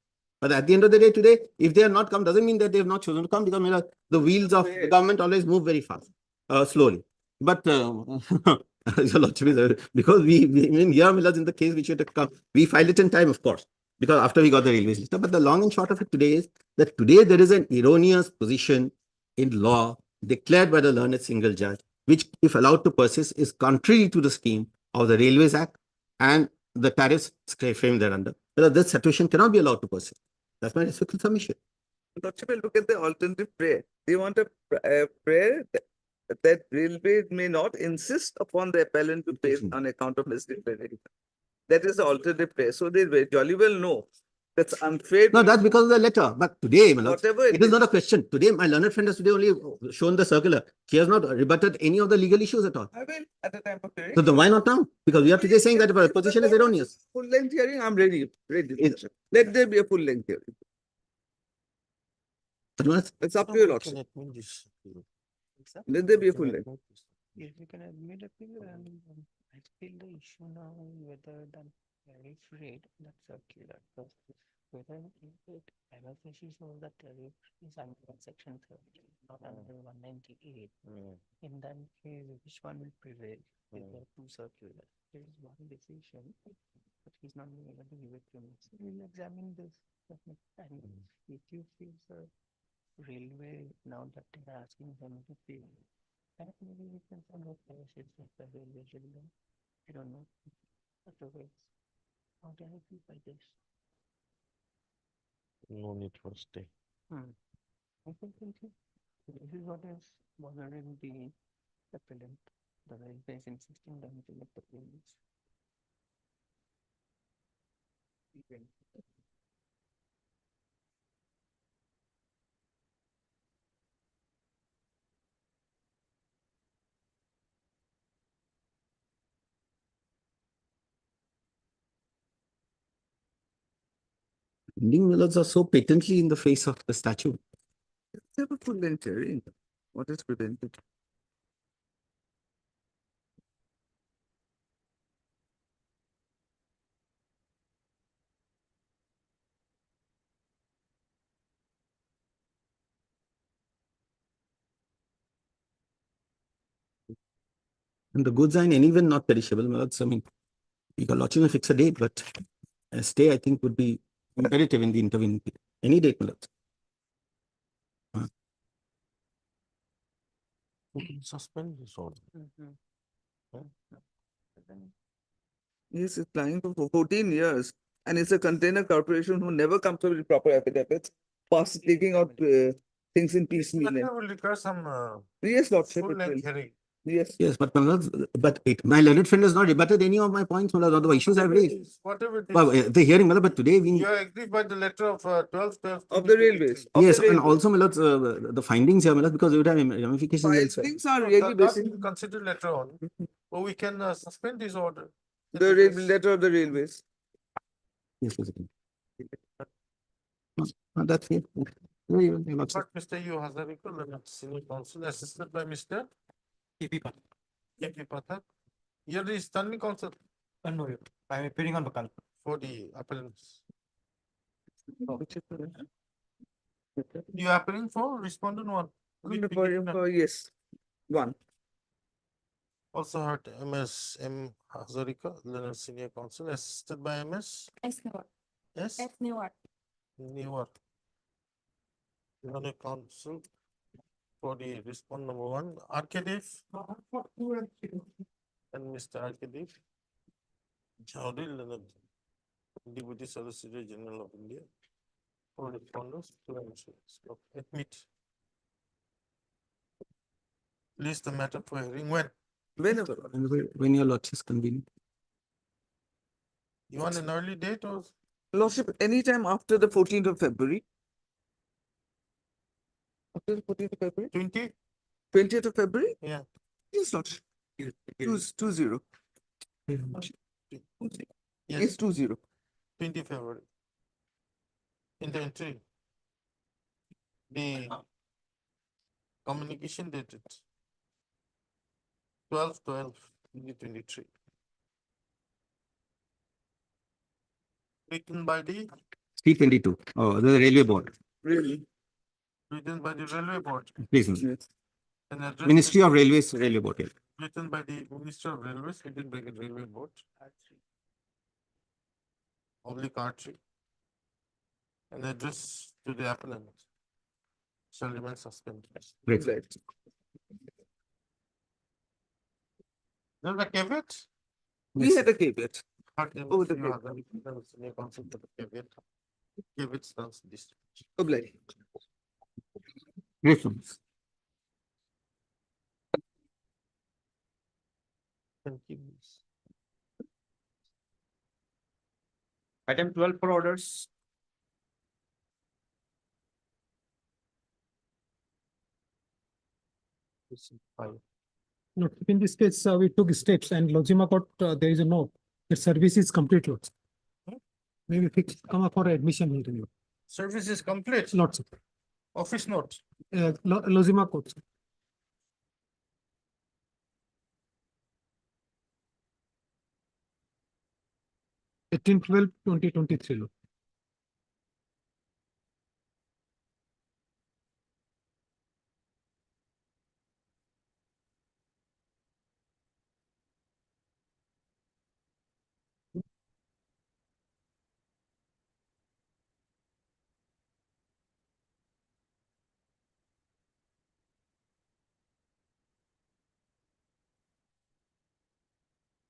But at the end of the day today, if they have not come, doesn't mean that they have not chosen to come, because the wheels of the government always move very fast, slowly. But your lordship, because we in here, in the case which had to come, we filed it in time, of course, because after we got the railways list. But the long and short of it today is that today there is an erroneous position in law declared by the learned single judge, which, if allowed to persist, is contrary to the scheme of the Railways Act and the tariffs framed thereunder. This situation cannot be allowed to persist. That's my respectful submission. Lordship, look at the alternative prayer. They want a prayer that railway may not insist upon the appellant to pay on account of misdeclaration. That is the alternative prayer. So they jolly well know that's unfair. No, that's because of the letter. But today, Whatever it is not a question. Today, my learned friend has today only shown the circular. She has not rebutted any of the legal issues at all. I will at the time of hearing. So then why not now? Because we are today saying that the position is erroneous. Full length hearing, I'm ready. Let there be a full length hearing. It's up to your lordship. Let there be a full length. If you can admit appeal, I feel the issue now whether the tariff rate that circular, whether it MFSC shows that tariff is under section 30, not under 198. In that case, which one will prevail? If there are two circular, there is one decision, but he's not being able to give it to me. So we'll examine this. And if you feel, sir, railway, now that they're asking them to pay, that maybe we can send a policy to the railway should do. I don't know. Otherwise, how can I feel by this? No need for stay. I think this is what is bothering the appellant. The railway is insisting them to get the payments. Ending millers are so patently in the face of the statute. Let's have a full length hearing. What is prevented? And the goods are in any way not perishable. I mean, you can lodge a fix a date, but a stay, I think, would be imperative in the intervening period. Any date, We can suspend this order. Yes, it's lying for 14 years. And it's a container corporation who never comes up with proper affidavits, past taking out things in piecemeal. That will require some Yes, lordship. full It length will. hearing. Yes. Yes, but my learned friend has not rebutted any of my points, or the issues I've raised. Whatever it is. Well, the hearing, but today we. You are agreed by the letter of 12 Of the railways. Yes, and also the findings here, because you would have ramifications. Findings are really basic. Considered later on. Or we can suspend this order. The letter of the railways. Yes, that's it. But Mr. U. Hazarika, senior counsel, assisted by Mr. KP Pathak. KP Pathak. Here is standing counsel. No, I'm appearing on Bakal. For the appellants. You are appearing for respondent one. Yes, one. Also heard MS M. Hazarika, Learned Senior Counsel, assisted by MS. S. Newark. S. S. Newark. Newark. Learned Counsel. for the response number one, Arkadev and Mr. Arkadev. Chowdhury Leonard, Deputy Solicitor General of India. For responders to answer. Admit. List the matter for hearing when. Whenever. When your lordship is convenient. You want an early date or Lordship, anytime after the 14th of February. After the 14th of February? 20th of February? Yeah. Yes, Lordship. 20. Yes. It's 20. 20 February. In the entry, the communication dated 12/12/2023. Written by the C22. Oh, the railway board. Really? written by the railway board. Please. Yes. And addressed Ministry to- of Railways, railway board. Yeah. written by the Minister of Railways, written by the railway board. Oblique R3. And addressed to the appellant. Shall remain suspended. Great. Right. There's a caveat. We had a caveat. Oh, the caveat. Caveat stands this. Obliged. Great. Thank you. Item 12 for orders. No, in this case, we took steps and Lojima Court, there is a note. The service is complete, Lord. Maybe fix, come up for admission interview. Service is complete. Not sir. Office note. Lojima Court. Sir. 18/12/2023. Lord.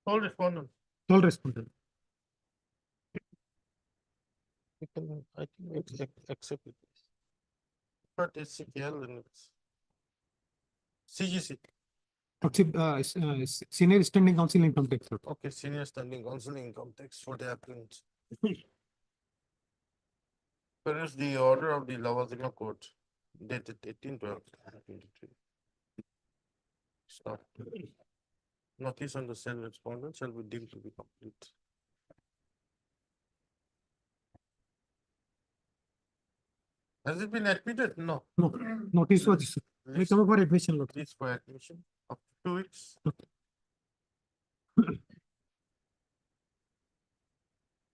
Sole respondent. Sole respondent. You can, I think it's accept it. But it's CKL and it's CGC. Senior standing counsel income tax. Lord. Okay, senior standing counsel income tax for the applicant. Where is the order of the Lavazima court dated 18/12/2023? Stop. Notice on the sale respondent shall be deemed to be complete. Has it been admitted? No. No, notice was issued. We come up for admission, Lord. This for admission up to 2 weeks.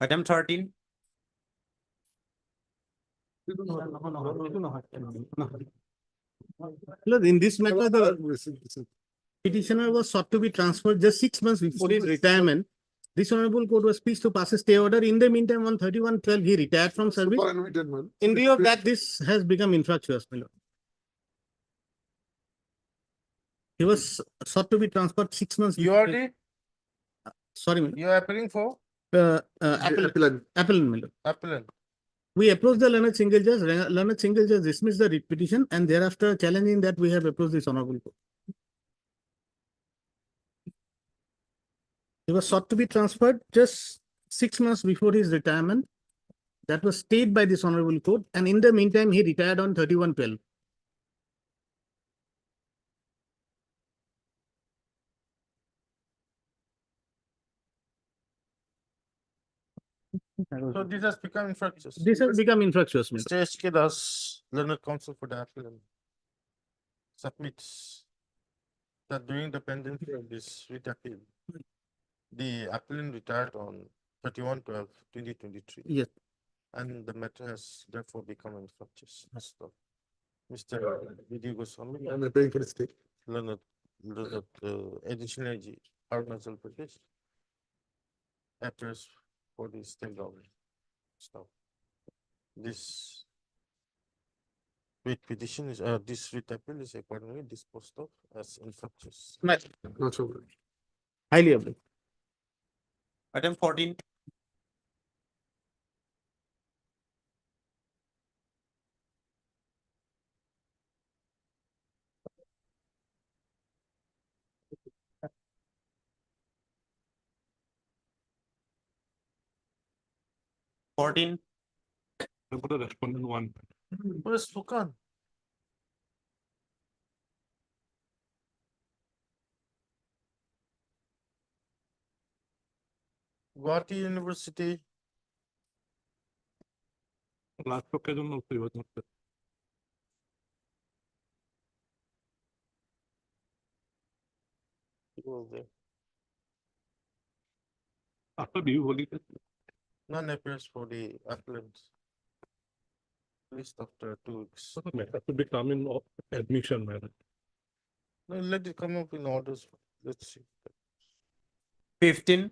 Item 13. Look, in this matter, the petitioner was sought to be transferred just 6 months before his retirement. This honorable court was pleased to pass a stay order. In the meantime, on 31/12, he retired from service. In view of that, this has become infructuous, my lord. He was sought to be transferred 6 months. You are the, Sorry, my lord. you are appealing for Appellant, my lord. appellant. We approached the learned single judge. Learned single judge dismissed the writ petition, and thereafter challenging that, we have approached this honorable court. He was sought to be transferred just 6 months before his retirement. That was stayed by this honorable court, and in the meantime, he retired on 31/12. So this has become infructuous. This has become infructuous, my lord. Mr. H.K. Das, learned counsel for the appellant, submits that during the pendency of this writ appeal, the appellant retired on 31/12/2023. Yes. And the matter has therefore become infructuous. So, Mr. Vidya Goswami. I'm appealing for the stay. Learned, additional AG, Arunachal Pradesh. Appears for the state government. So, this Writ petition is, this writ appeal is accordingly disposed of as infructuous. Not so. Highly object. Item 14. I put a respondent one. What is Furkan? Guwahati University. Last occasion also he was not there. He was there. After due holiday. None appears for the applicant. List after 2 weeks. Matter to be come in of admission, madam. No, let it come up in orders. Let's see. 15.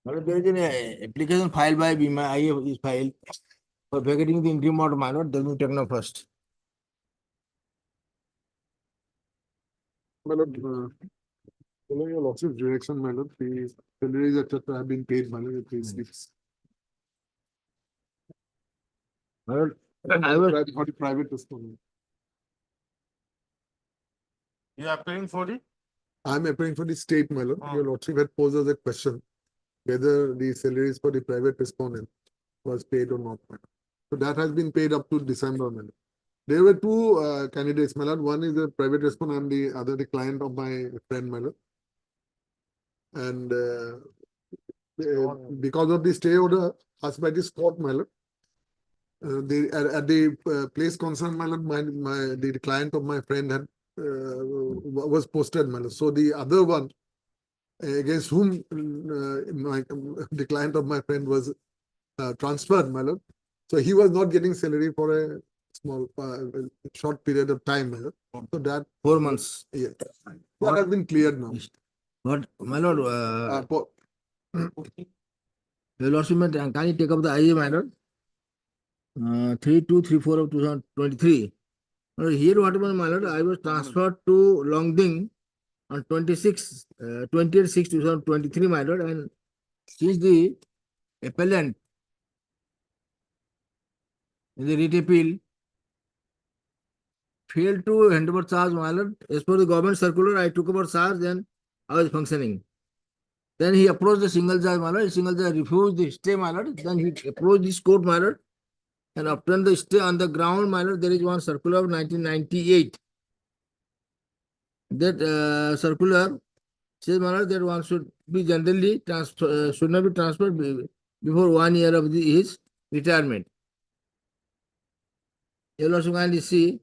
There is an application filed by Bima IA is filed for vacating the interim order, my lord. That will be taken up first. My lord, following your lordship's direction, my lord, the salaries etc. have been paid, my lord, please. My lord, I was For the private respondent. You are appearing for the? I'm appearing for the state, my lord. Ah. Your lordship had posed us a question whether the salaries for the private respondent was paid or not, my lord. So that has been paid up to December, my lord. There were two candidates, my lord. One is a private respondent and the other the client of my friend, my lord. And because of the stay order asked by this court, my lord, at the place concerned, my lord, the client of my friend had was posted, my lord. So the other one against whom the client of my friend was transferred, my lord. So he was not getting salary for a small short period of time, my lord. So that 4 months. yeah, that has been cleared now. But my lord, your lordship, can you take up the IA, my lord? 3234 of 2023. Here, what about my lord? I was transferred to Longding on 28/6/2023, my lord, and since the appellant in the writ appeal failed to hand over charge, my lord, as per the government circular, I took over charge and I was functioning. Then he approached the single judge, my lord. Single judge refused the stay, my lord. Then he approached this court, my lord, and obtained the stay on the ground, my lord. There is one circular of 1998. That circular says, my lord, that one should be generally should not be transferred before 1 year of his retirement. You also kindly see.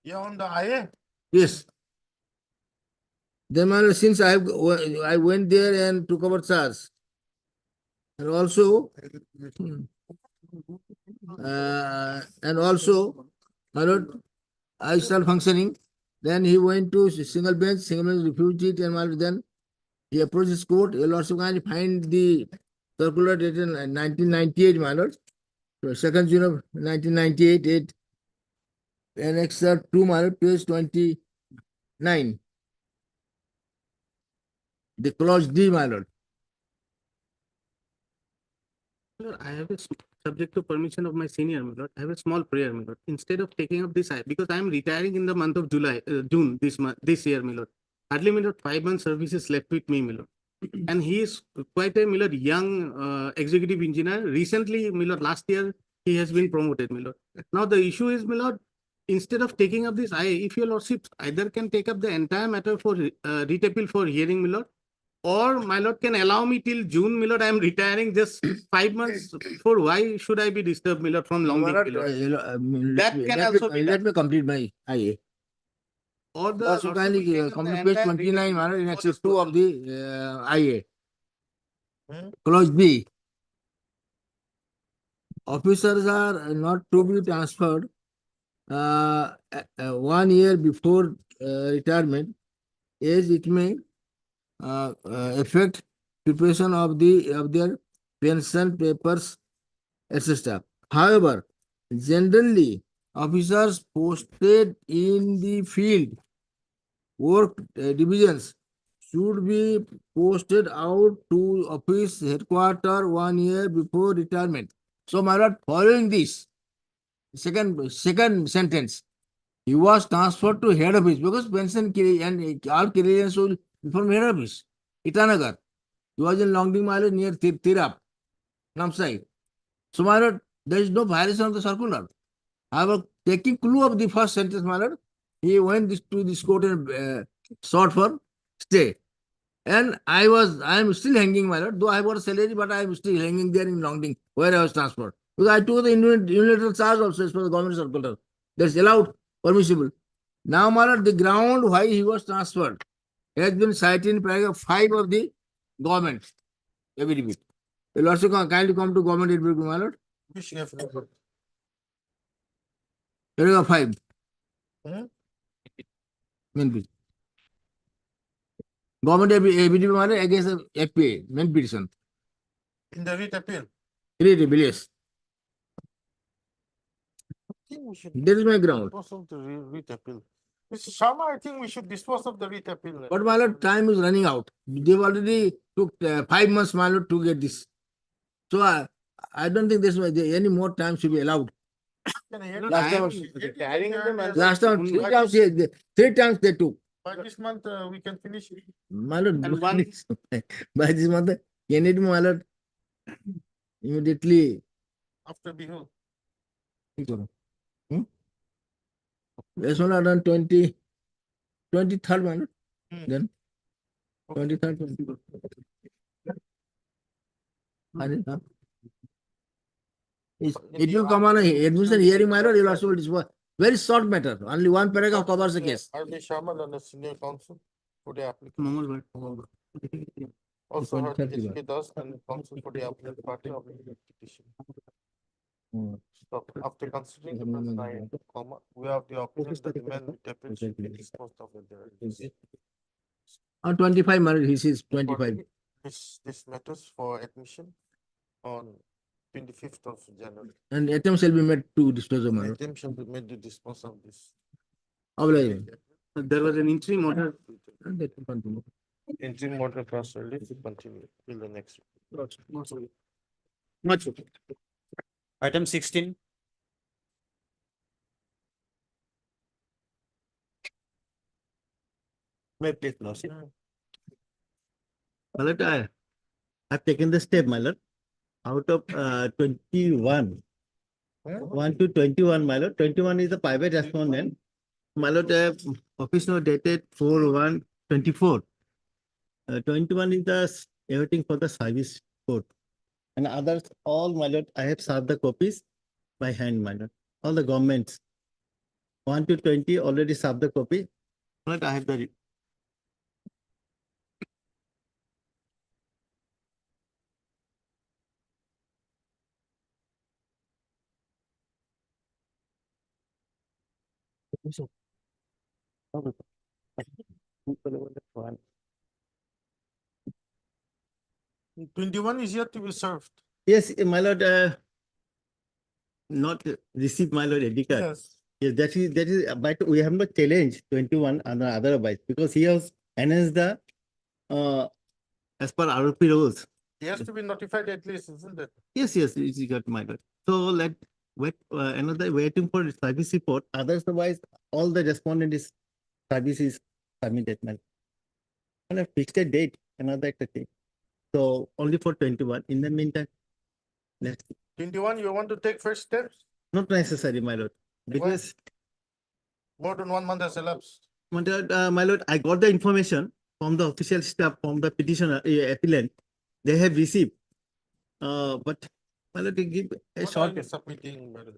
Yeah, on the IA. Yes. Then, my lord, since I went there and took over charge, and also, my lord, I started functioning. Then he went to single bench refused it, and my lord, then he approached his court. You also kindly find the circular dated in 1998, my lord. So 2nd June of 1998, it annexure 2, my lord, page 29. The clause D, my lord. Lord, I have a subject to permission of my senior, my lord. I have a small prayer, my lord. Instead of taking up this, because I am retiring in the month of June this year, my lord. Hardly, my lord, 5 months services left with me, my lord. And he is quite a, my lord, young executive engineer. Recently, my lord, last year he has been promoted, my lord. Now the issue is, my lord, instead of taking up this, if your lordship either can take up the entire matter for writ appeal for hearing, my lord, or my lord can allow me till June, my lord. I am retiring just 5 months. For why should I be disturbed, my lord, from long My lord, That can also be let me complete my IA. Or the Also, kindly complete page 29, my lord, in Excel 2 of the IA. Clause B. Officers are not to be transferred 1 year before retirement, as it may affect preparation of their pension papers, etc. However, generally, officers posted in the field work divisions should be posted out to office headquarters 1 year before retirement. So, my lord, following this, second sentence, he was transferred to head office because pension and all clearance will be from head office, Itanagar. He was in Longding Mile near Tirap, Namsai. So, my lord, there is no violation of the circular. However, taking clue of the first sentence, my lord, he went to this court and sought for stay. And I am still hanging, my lord, though I got a salary, but I am still hanging there in Longding, where I was transferred. Because I took the unilateral charge also as per the government circular. That's allowed, permissible. Now, my lord, the ground why he was transferred has been cited in paragraph 5 of the government affidavit. The lordship kindly come to government affidavit, my lord. Which affidavit? Paragraph 5. Hmm? Main petition. Government affidavit, my lord, against the FPA, main petition. In the writ appeal. Irretrievable, yes. I think we should That is my ground. dispose of the writ appeal. Mr. Sharma, I think we should dispose of the writ appeal. But my lord, time is running out. They've already took 5 months, my lord, to get this. So I don't think any more time should be allowed. Last time, last time 3 times they took. By this month, we can finish it. My lord, And one- by this month, can it, my lord, immediately. After Bihu. Hmm? That's one done 23rd, my lord. Then 23rd. It will come on a admission hearing, my lord. You'll also dispose. Very short matter. Only one paragraph covers the case. R.D. Sharma and the senior counsel for the applicant. Mangalwar. Also heard H.K. Das and the counsel for the applicant party of the petition. Stop. After considering the present comma, we have the opinion that the man with deputy should be disposed of at the. On 25, my lord, he says 25. This matters for admission on 25th of January. And attempt shall be made to dispose of, my lord. Attempt shall be made to dispose of this. Obliged. There was an interim order. That will continue. Interim order transfer leave to continue till the next. Much okay. Item 16. May please, Lordship. My lord, I've taken the step, my lord. Out of 21, 1 to 21, my lord. 21 is the private respondent. My lord, office note dated 4/1/24. 21 is the awaiting for the service code. And others, all, my lord, I have served the copies by hand, my lord. All the governments. 1 to 20 already served the copy. My lord, I have the. One. 21 is yet to be served. Yes, my lord, not received, my lord, ID card. Yes. Yes, that is, but we have not challenged 21 and otherwise because he has enhanced the, as per ROP rules. He has to be notified at least, isn't it? Yes, it's got, my lord. So let wait, another waiting for service report. Otherwise, all the respondent is service is submitted, my lord. And a fixed date, another thing. So only for 21. In the meantime, let's 21, you want to take first steps? not necessary, my lord, because More than 1 month has elapsed. my lord, I got the information from the official staff, from the petitioner, appellant. They have received, but my lord, they give a What short. are you submitting, madam?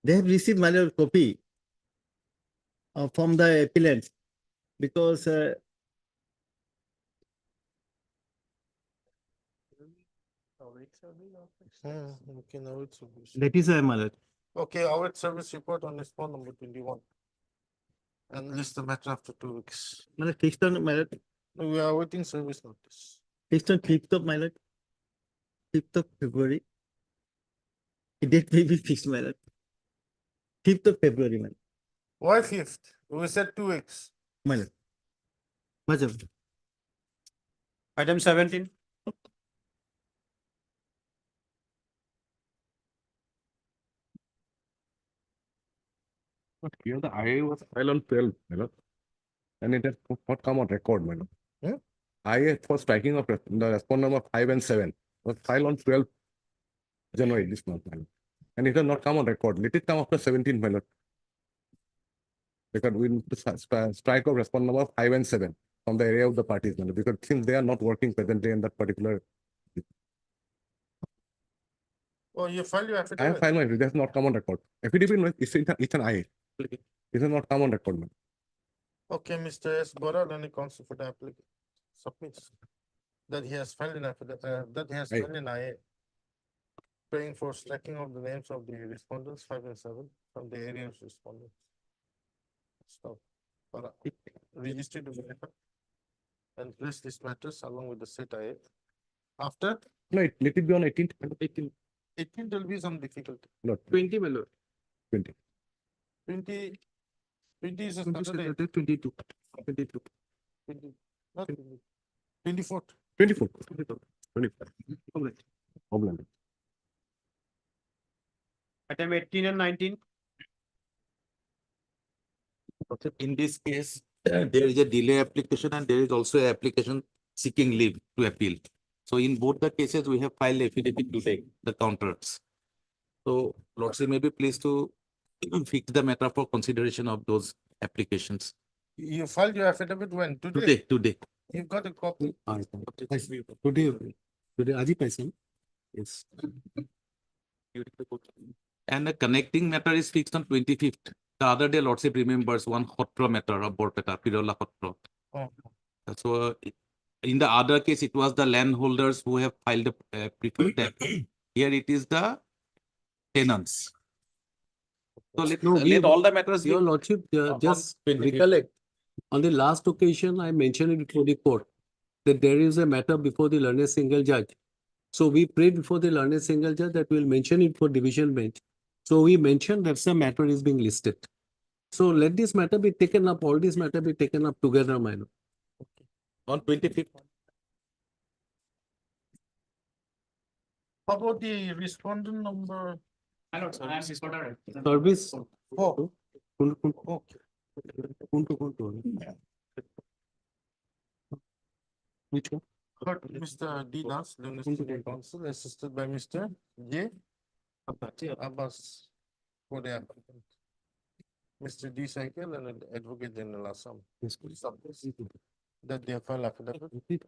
They have received, my lord, copy from the appellant because Okay, now it's. that is my lord. Okay, our service report on response number 21. And list the matter after 2 weeks. My lord, fixed on, my lord, No, we are awaiting service notice. fixed on 5th of, my lord, 5th of February. The date may be fixed, my lord. 5th of February, my lord. Why 5th? We said 2 weeks. My lord. Major. Item 17. But here the IA was filed on 12, my lord. And it has not come on record, my lord. Hmm? IA for striking of the respondent number 5 and 7 was filed on 12 January this month, my lord. And it has not come on record. Let it come after 17, my lord. Because we need to strike of respondent number 5 and 7 from the area of the parties, my lord, because since they are not working presently in that particular. Oh, you filed your I have affidavit? filed my, it has not come on record. Affidavit, no, it's an IA. It has not come on record, man. Okay, Mr. S. Bora, then he comes for the applicant, submits that he has filed an affidavit, that he has Aye. filed an IA praying for striking of the names of the respondents 5 and 7 from the area of respondents. Stop. Bora, register to verify and place these matters along with the set IA. After No, let it be on 18th. 18 there will be some difficulty. No, 20, my lord. 20. 20 is a 20 Saturday. Saturday, 22. 22. 20, not 20, 24th. 24. 24. Problem. Item 18 and 19. Okay, in this case, there is a delay application and there is also an application seeking leave to appeal. So in both the cases, we have filed affidavit to take the counters. So Lordship may be pleased to fix the matter for consideration of those applications. You filed your affidavit when? Today? Today. You've got a copy? Today, Aji Paisan. Yes. And the connecting matter is fixed on 25th. The other day, Lordship remembers one Hotra matter of Borpeta, Pirola Hotra. Oh. So in the other case, it was the landholders who have filed a preferred tax. Here it is the tenants. So let all the matters be. Your Lordship, on just 25th. recollect, on the last occasion, I mentioned it before the court that there is a matter before the learned single judge. So we prayed before the learned single judge that we'll mention it for division bench. So we mentioned that some matter is being listed. So let this matter be taken up, all this matter be taken up together, my lord. On 25th. How about the respondent number? Service. Oh. Okay. Which one? Mr. D. Das, the Student Council, assisted by Mr. J. Abbas for the applicant. Mr. D. Cycle and Advocate General Assam. That they have filed affidavit. This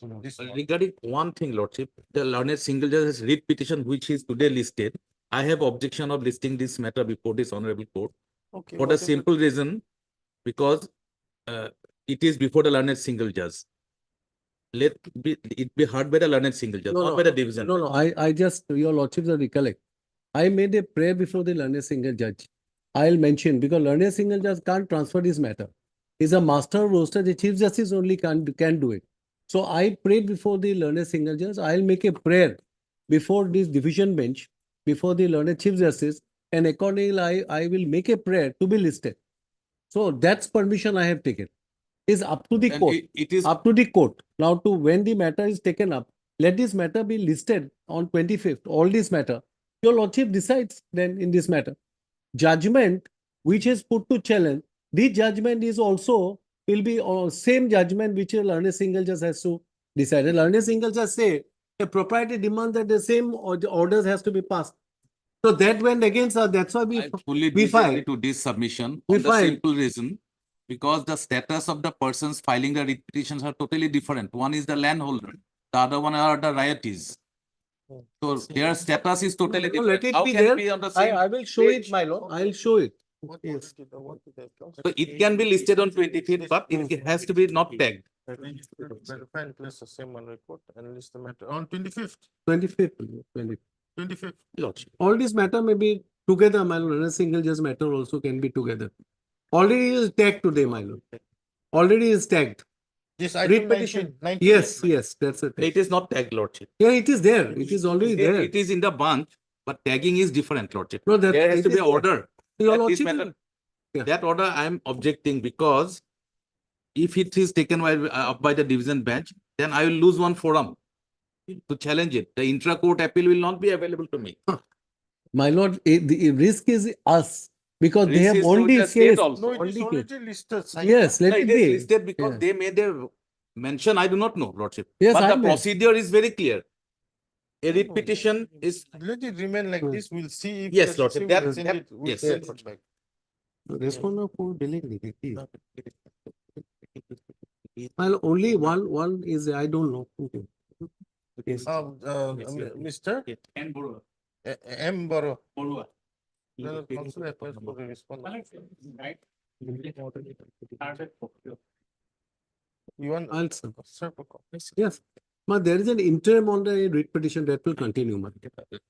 one. Regarding one thing, Lordship, the learned single judge's writ petition, which is today listed, I have objection of listing this matter before this honorable court. Okay, For the whatever. simple reason, because it is before the learned single judge. Let it be heard by the learned single judge, not by the division. No, I just, your Lordship, recollect. I made a prayer before the learned single judge. I'll mention because learned single judge can't transfer this matter. He's a master roaster. The Chief Justice only can do it. So I prayed before the learned single judge. I'll make a prayer before this division bench, before the learned Chief Justice, and accordingly I will make a prayer to be listed. So that's permission I have taken. Is up to the And court. it is Up to the court. Now to when the matter is taken up, let this matter be listed on 25th. All this matter. Your Lordship decides then in this matter. Judgment which is put to challenge, the judgment is also will be same judgment which a learned single judge has to decide. A learned single judge say a propriety demands that the same orders has to be passed. So that went against us. That's why I fully we disagree filed. to this submission We on the filed. simple reason because the status of the persons filing the writ petitions are totally different. One is the landholder, the other one are the riotees. So their status is totally No, different. let it How be can there. be on the same I will show it, my lord. I'll show it. Yes. So it can be listed on 25th, but it has to be not tagged. Verify and place the same on record and list the matter on 25th. 25th. 25th. All this matter may be together, my lord. A single judge matter also can be together. Already is tagged today, my lord. Already is tagged. This item Repetition. 19. Yes, yes, that's it. It is not tagged, Lordship. Yeah, it is there. It is already there. It is in the bunch, but tagging is different, Lordship. No, that There has it to be is an there. order. Your That this lordship, matter, yeah. that order I am objecting because if it is taken up by the division bench, then I will lose one forum to challenge it. The intra-court appeal will not be available to me. My lord, the risk is us because they Risk have is to only the state case. also. No, it is Only case. already listed. Yes, let No, it it is be. listed because Yeah. they made a mention. I do not know, Lordship. Yes, But I the meant. procedure is very clear. A writ petition is Let it remain like this. We'll see if yes, the Lordship. CC That, will send that it. We'll yes. send it back. Respond for billing. Well, only one is I don't know. Okay. Yes. Mr. M. Boro. Well, council applies for the response. You want I'll serve. serve a copy? Yes. But there is an interim on the writ petition that will continue. Ma.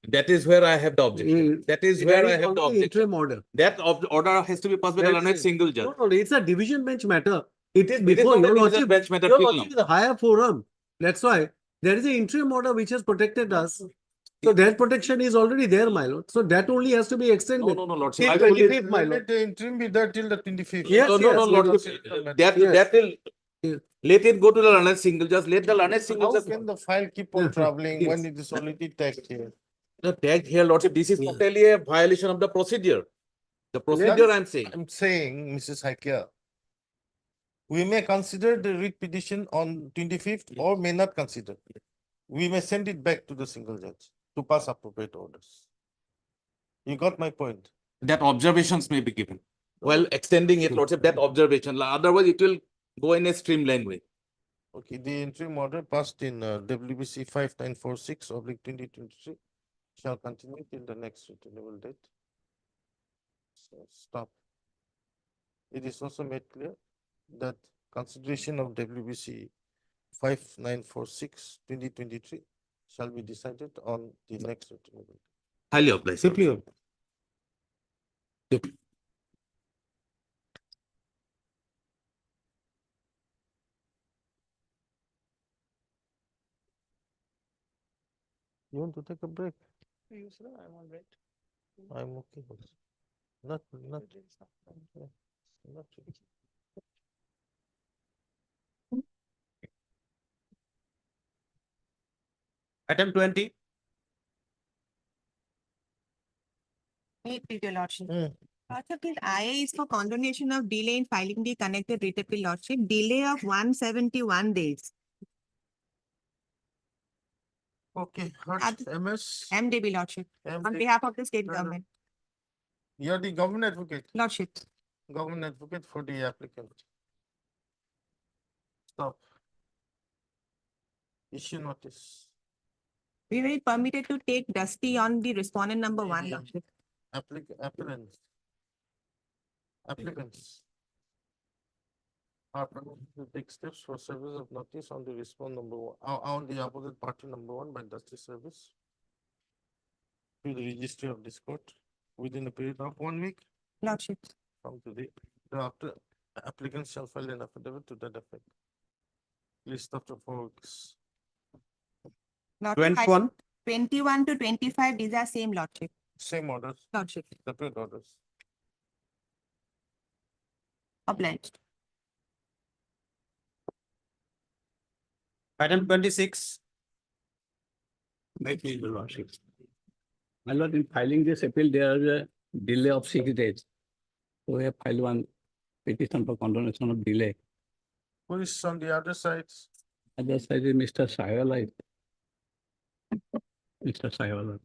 That is where I have the objection. That is where I have the only objection. interim order. That order has to be passed by the learned single judge. No, it's a division bench matter. It is It is before not a your division lordship. bench matter Your till lordship now. is a higher forum. That's why there is an interim order which has protected us. So that protection is already there, my lord. So that only has to be extended. No, Lordship. Till I fully- 25th, my lord. Let the interim be there till the 25th. Yes, no, yes, Lordship. That Yes. will Yes. let it go to the learned single judge. Let the learned single How judge. can the file keep on Yes. traveling when Yes. it is already tagged here? The tag here, Lordship. This is totally a violation of the procedure. The procedure I'm saying. I'm saying, Mrs. Hakia, we may consider the writ petition on 25th or may not consider. We may send it back to the single judge to pass appropriate orders. You got my point? That observations may be given. While extending it, Lordship, that observation. Otherwise, it will go in a streamlined way. Okay, the interim order passed in WBC 5946/2023 shall continue till the next returnable date. So stop. It is also made clear that consideration of WBC 5946/2023 shall be decided on the next returnable date. Highly obliged. Simply. You want to take a break? Yes, sir, I'm all right. I'm okay. Not, yeah, not really. Item 20. Your lordship. Mm. Lordship, this IA is for condonation of delay in filing the connected writ appeal, lordship, delay of 171 days. Okay, Hurt MS. MDB, lordship, on MD. behalf of the state No, no. government. You're the government advocate. Lordship. Government advocate for the applicant. Stop. Issue notice. We will be permitted to take dusty on the respondent number 1, lordship. Applicants. Applicants. Are permitted to take steps for service of notice on the respond number 1, on the opposite party number 1 by dusty service to the registry of this court within a period of 1 week Lordship. from today. Thereafter, applicants shall file an affidavit to that effect. List after 4 weeks. Lordship, 21. 21 to 25, these are same, lordship. Same orders, Lordship. separate orders. Obliged. Item 26. My lordship. My lord, in filing this appeal, there is a delay of 6 days. So we have filed one petition for condonation of delay. Who is on the other side? Other side is Mr. Sayala. Mr. Sayala.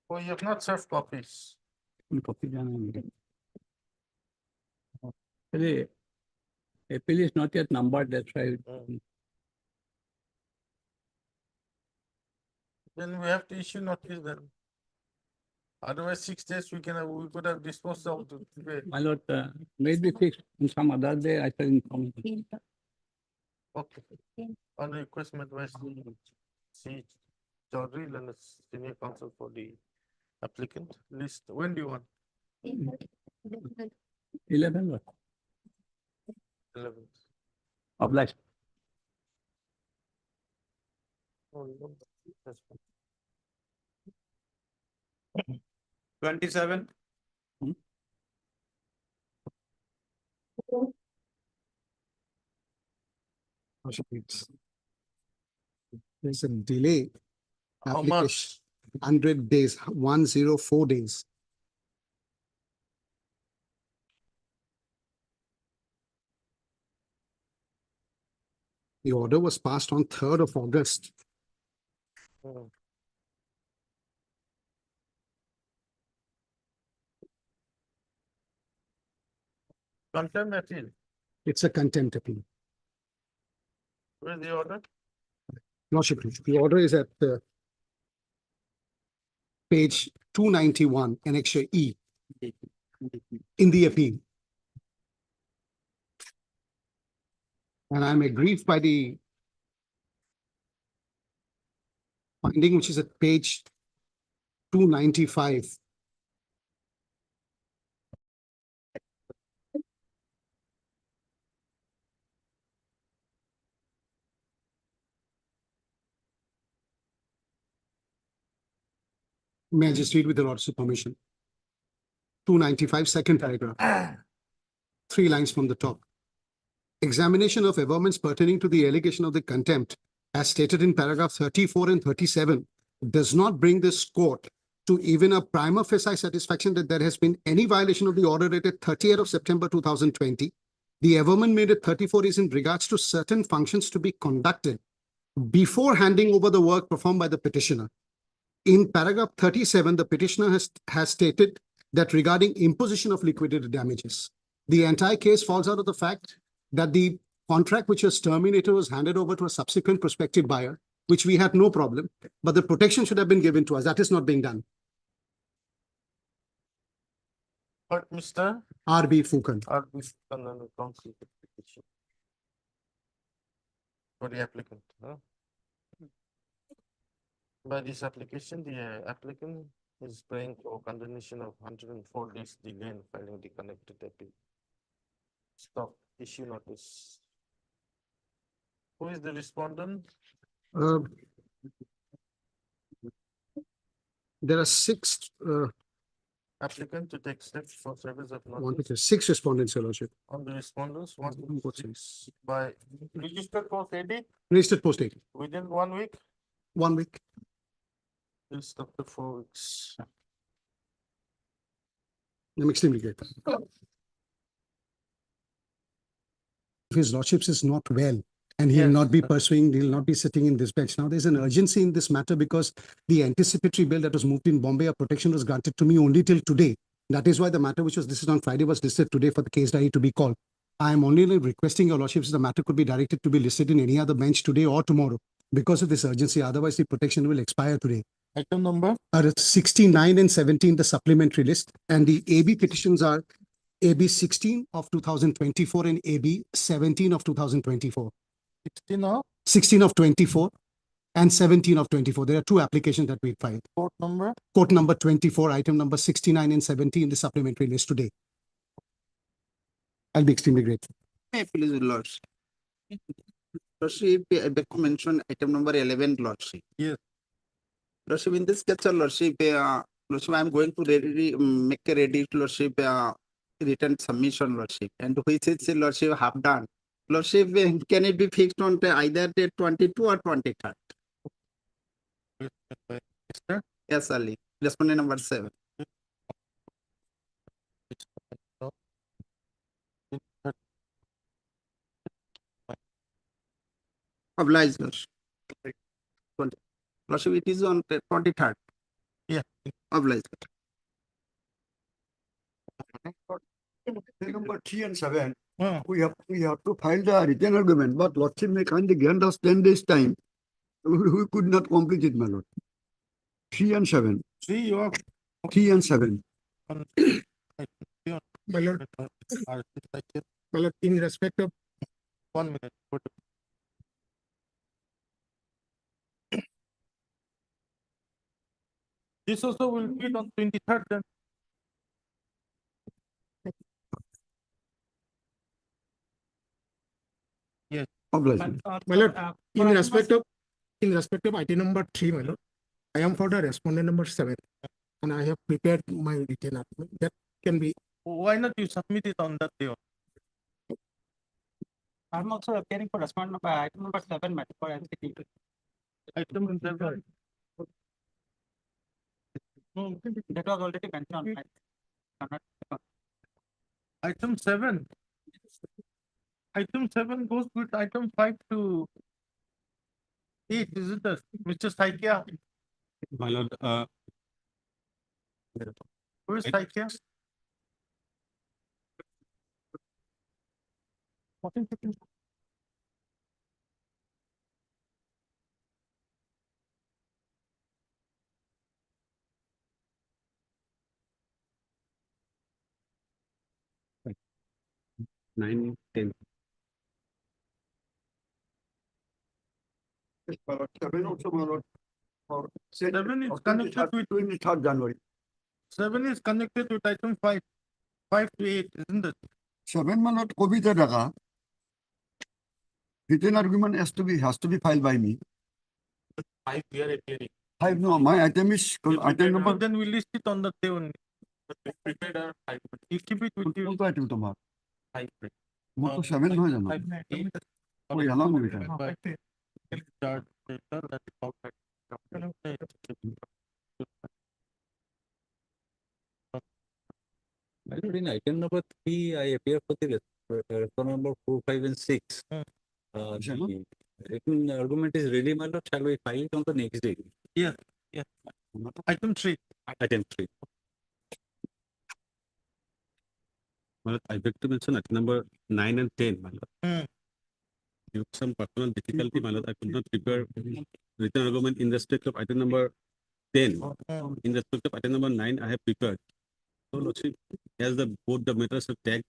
Oh, you have not served copies. Copy done. Actually, appeal is not yet numbered, that's why. Then we have to issue notice then. Otherwise, 6 days we could have disposed of the today. My lord, may be fixed on some other day, I shall inform you. Okay. On request made by C. Chaudhary, then the senior counsel for the applicant list. When do you want? 11. 11th. Obliged. Oh, no, that's fine. 27. There's a delay. How Application, 100 days, 104 days. The order was passed on 3rd of August. Hmm. Contempt appeal. It's a contempt appeal. Where's the order? Lordship, the order is at page 291, annexure E, in the appeal. And I'm aggrieved by the finding, which is at page 295. May I just read with the Lordship permission? 295, second paragraph. 3 lines from the top. Examination of averments pertaining to the allegation of the contempt, as stated in paragraph 34 and 37, does not bring this court to even a prima facie satisfaction that there has been any violation of the order dated 30th of September 2020. The averment made at 34 is in regards to certain functions to be conducted before handing over the work performed by the petitioner. In paragraph 37, the petitioner has stated that regarding imposition of liquidated damages, the entire case falls out of the fact that the contract which was terminated was handed over to a subsequent prospective buyer, which we had no problem, but the protection should have been given to us. That is not being done. But Mr. R.B. Fukan. R.B. Fukan and the counsel petition for the applicant. By this application, the applicant is praying for condemnation of 104 days delay in filing the connected appeal. Stop issue notice. Who is the respondent? There are 6 Applicant to take steps for service of notice 6 respondents, Your Lordship. on the respondents, 1 by registered post AD Registered post 80. within 1 week. 1 week. List up to 4 weeks. I'm extremely grateful. If His Lordship is not well, and he will not be pursuing, he will not be sitting in this bench. Now, there's an urgency in this matter because the anticipatory bill that was moved in Bombay, a protection was granted to me only till today. That is why the matter which was listed on Friday was listed today for the case diary to be called. I am only requesting Your Lordships, the matter could be directed to be listed in any other bench today or tomorrow because of this urgency. Otherwise, the protection will expire today. Item number? 69 and 17, the supplementary list, and the AB petitions are AB 16 of 2024 and AB 17 of 2024. 16 of 24 and 17 of 24. There are 2 applications that we filed. Court number? Court number 24, item number 69 and 70 in the supplementary list today. I'll be extremely grateful. Please, Lordship. Lordship, I beg to mention item number 11, Lordship. Yes. Lordship, in this case, Lordship, Lordship, I am going to make a ready, Lordship, written submission, Lordship, and which is, Lordship, half done. Lordship, can it be fixed on either date 22 or 23rd? Yes, Ali. Respondent number 7. Obliged, Lordship. Lordship, it is on 23rd. Yeah. Obliged. Number 3 and 7, we have to file the written argument, but Lordship may kindly grant us 10 days time. We could not complete it, my lord. 3 and 7. 3 you are 3 and 7. My lord, in respect of 1 minute. This also will be on 23rd then. Yes. Obviously. My lord, in respect of item number 3, my lord, I am for the respondent number 7, and I have prepared my written argument. That can be. Why not you submit it on that day? I'm also appearing for respondent number item number 7, madam, for NCT. Item 7. No, that was already mentioned on my. Item 7. Item 7 goes with item 5 to 8, isn't it, Mr. Saikia? My lord, Where's Saikia? 14, 15. nine, 10. Seven also, my lord. 7 is connected with 23rd January. 7 is connected with item 5. 5 to 8, isn't it? 7, my lord, Kobita Daga. Written argument has to be filed by me. 5 we are appearing. 5, no, my item is item number. Then we list it on the day only. We prepared our 5. You keep it with you. item tomorrow. 5. वो तो 7 हो जाना. 5, 8. कोई अलग नहीं बेटा. Start later, that's how My lord, in item number 3, I appear for the record number 4, 5, and 6. The written argument is ready, my lord. Shall we file it on the next day? Yeah, yeah. Item 3. Item 3. My lord, I beg to mention item number 9 and 10, my lord. Due to some personal difficulty, my lord, I could not prepare written argument in respect of item number 10. In respect of item number 9, I have prepared. So, Lordship, as both the matters are tagged.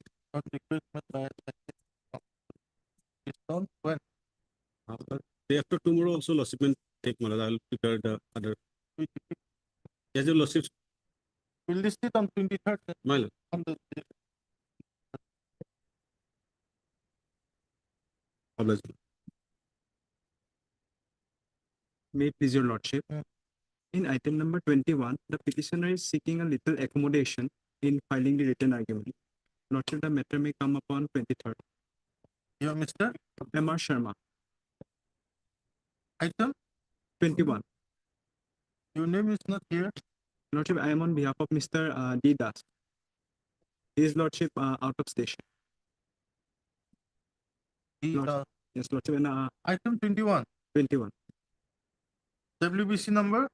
When? Day after tomorrow also, Lordship will take, my lord. I will prepare the other. As your Lordship. We'll list it on 23rd. My lord. On the May it please your lordship. In item number 21, the petitioner is seeking a little accommodation in filing the written argument. Lordship, the matter may come upon 23rd. You are Mr. M.R. Sharma. Item 21. Your name is not here. Lordship, I am on behalf of Mr. D. Das. His lordship out of station. Yes, lordship. And, item 21. 21. WBC number?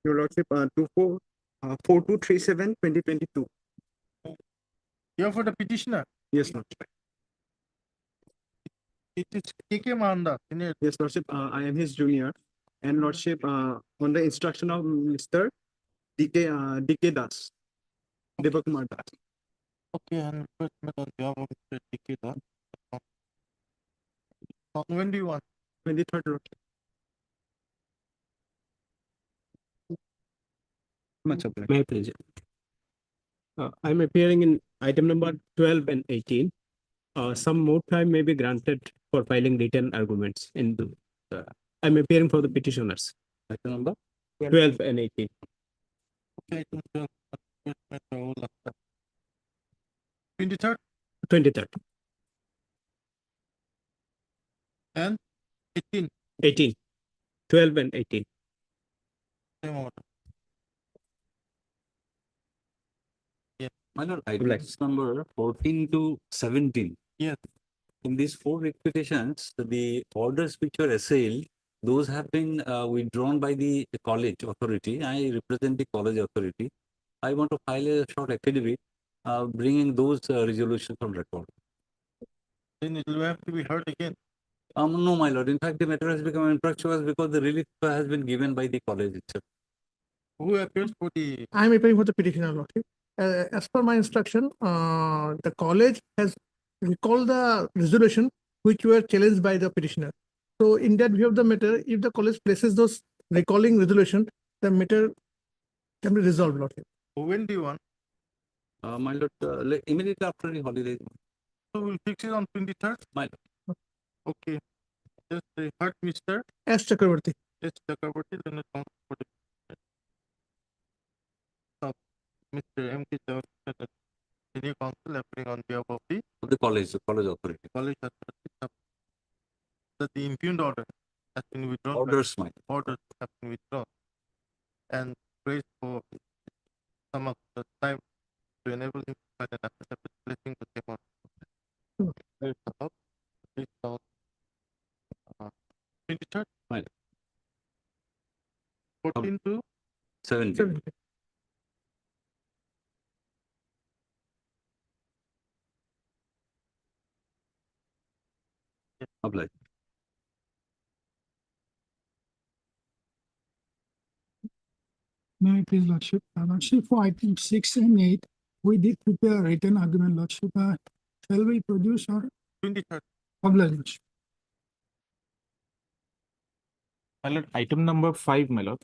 Your lordship, 4237-2022. You are for the petitioner? Yes, lordship. It is KK Mahanda. Yes, lordship. I am his junior. And lordship, on the instruction of Mr. D.K. Das. Devakumar Das. Okay, and on behalf of Mr. DK Das. When do you want? 23rd, lordship. Much obliged. My pleasure. I'm appearing in item number 12 and 18. Some more time may be granted for filing written arguments. I'm appearing for the petitioners. Item number 12 and 18. Okay, item 12. 23rd 23rd and 18. 18. 12 and 18. Same order. Yes. My lord, items number 14 to 17. Yes. In these 4 repetitions, the orders which were assailed, those have been withdrawn by the college authority. I represent the college authority. I want to file a short affidavit bringing those resolutions on record. Then it will have to be heard again. No, my lord. In fact, the matter has become infructuous because the relief has been given by the college itself. Who appears for the? I am appearing for the petitioner, Lordship. As per my instruction, the college has recalled the resolution which were challenged by the petitioner. So in that view of the matter, if the college places those recalling resolution, the matter can be resolved, Lordship. When do you want? My lord, immediately after the holidays. So we'll fix it on 23rd. My lord. Okay. Just heard Mr. S. Chakraborty. S. Chakraborty, then it comes for the. Mr. M. K. Chakraborty, senior counsel appearing on behalf of the college authority. College authority. That the impugned order has been withdrawn. Orders, my orders have been withdrawn. And praise for some of the time to enable him to find an affidavit placing the same order. Based on 23rd. Right. 14 to 17. Apply. May I please, Lordship? Lordship, for item 6 and 8, we did prepare a written argument, Lordship. Shall we produce or? 23rd. Lordship. My lord, item number 5, my lord.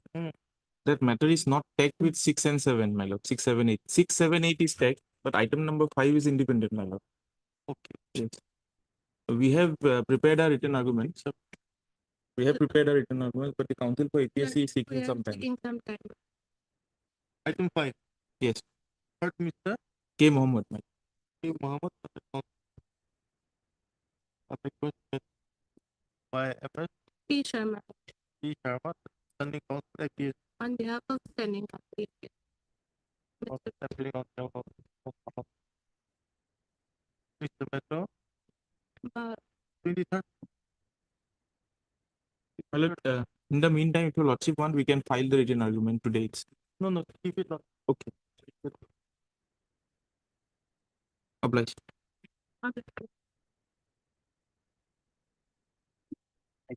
That matter is not tagged with 6 and 7, my lord. 6, 7, 8. 6, 7, 8 is tagged, but item number 5 is independent, my lord. Okay. Yes. We have prepared a written argument. So we have prepared a written argument, but the counsel for APSC is seeking some time. Item 5. Yes. Heard Mr. K. Mohammed, my K. Mohammed. A request made by FS P. Sharma. P. Sharma, standing counsel APSC. On behalf of standing counsel. Appearing on behalf of Mr. Metro. 23rd. My lord, in the meantime, if your lordship want, we can file the written argument today. No, keep it on. Okay. Obliged. I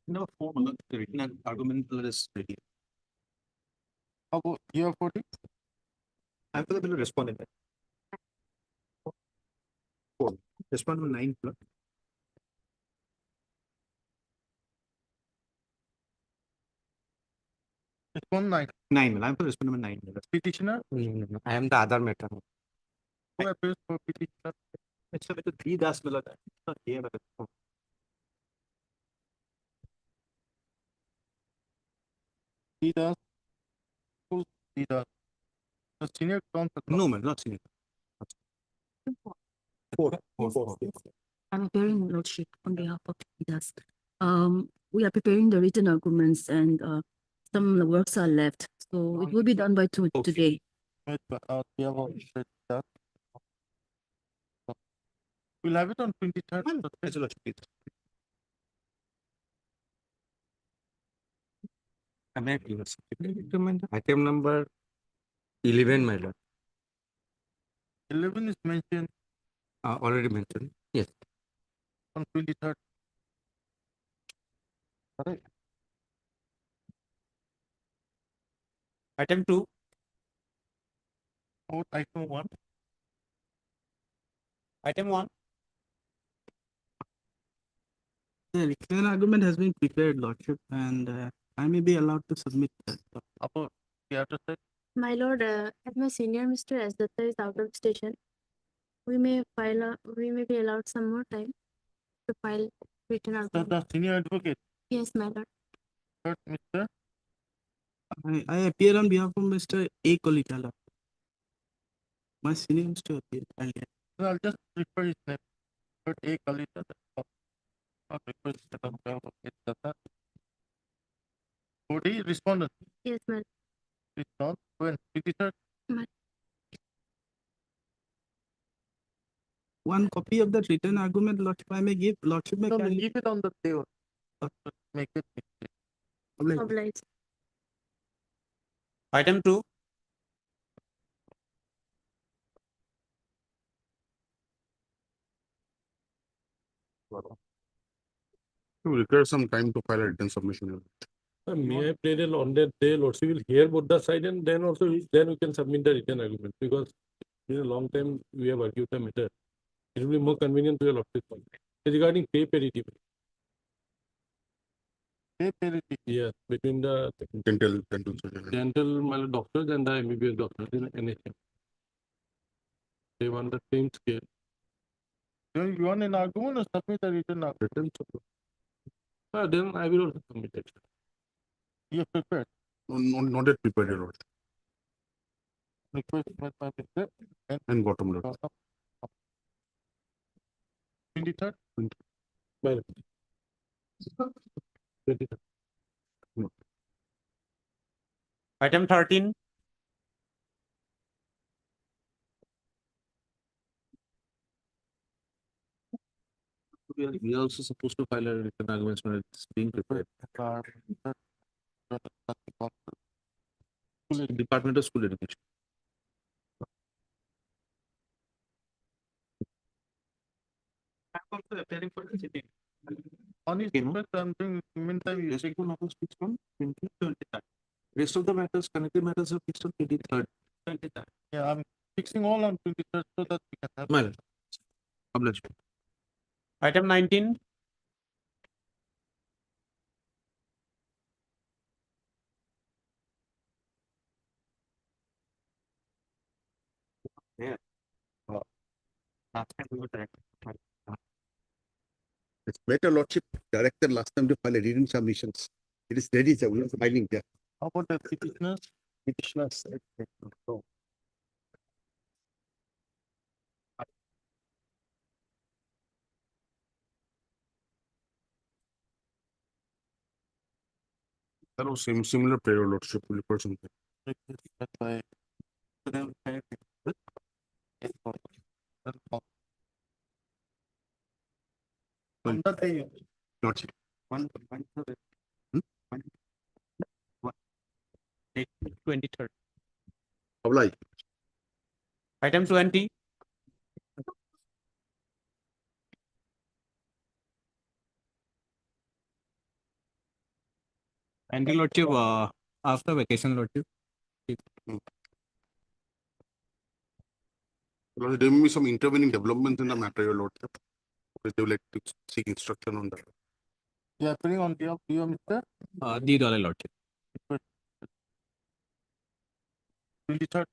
think our form, the written argument is ready. How about you are 40? I'm for the bill to respond in that. 4. Respond to 9. Respond 9. 9. I'm for respond number 9. Petitioner. I am the other matter. Who appears for petitioner? It's a bit of 3 das not here. 3 das. 2 3 das. The senior counsel. No, man, not senior. 4. I'm appearing, Lordship, on behalf of Idas. We are preparing the written arguments and some works are left. So it will be done by today. Made by behalf of that. We'll have it on 23rd. Item number 11, my lord. 11 is mentioned. Already mentioned. Yes. On 23rd. Correct. Item 2. Vote item 1. Item 1. The written argument has been prepared, Lordship, and I may be allowed to submit that. About the other side. My lord, as my senior Mr. S. Datta is out of station, we may be allowed some more time to file written argument. The senior advocate. Yes, my lord. Heard Mr. I appear on behalf of Mr. A. Kolikala. My senior Mr. appeared earlier. I'll just refer his name. Heard A. Kalita. Body respondent. Yes, ma'am. Respond when 23rd. One copy of the written argument, Lordship, I may give. Lordship may kindly Keep it on the table. Make it. Obliged. Item 2. You require some time to file a written submission. May I play the on that day, Lordship will hear both the side and then also then we can submit the written argument because in a long time we have argued the matter. It will be more convenient to your Lordship. Regarding pay parity. Pay parity. Yeah, between the Dental surgeon. dental doctors and the MBBS doctors in NHM. They want the same scale. Then you want an argument or submit a written argument? Then I will also submit it. You have prepared. Not yet prepared, your Lord. Request made by Mr. And bottom Lord. 23rd. Well, 23rd. Item 13. We are also supposed to file a written arguments when it's being prepared. Department of School Education. I'm also appearing for the sitting. On his request, I'm doing meantime. You Rest of matters fixed on 23rd. Rest of the matters, connected matters are fixed on 23rd. 23rd. Yeah, I'm fixing all on 23rd so that we can have. Well, publish. Item 19. Yeah. It's better Lordship directed last time to file a written submissions. It is ready, sir. We are filing there. How about the petitioners? Petitioners. That was similar prayer, Lordship, will require something. Lordship. 23rd. Apply. Item 20. And the Lordship, after vacation, Lordship. Lord, there may be some intervening developments in the matter, your Lordship. They would like to seek instruction on that. Yeah, appearing on behalf of you, Mr. The dollar Lordship. 23rd.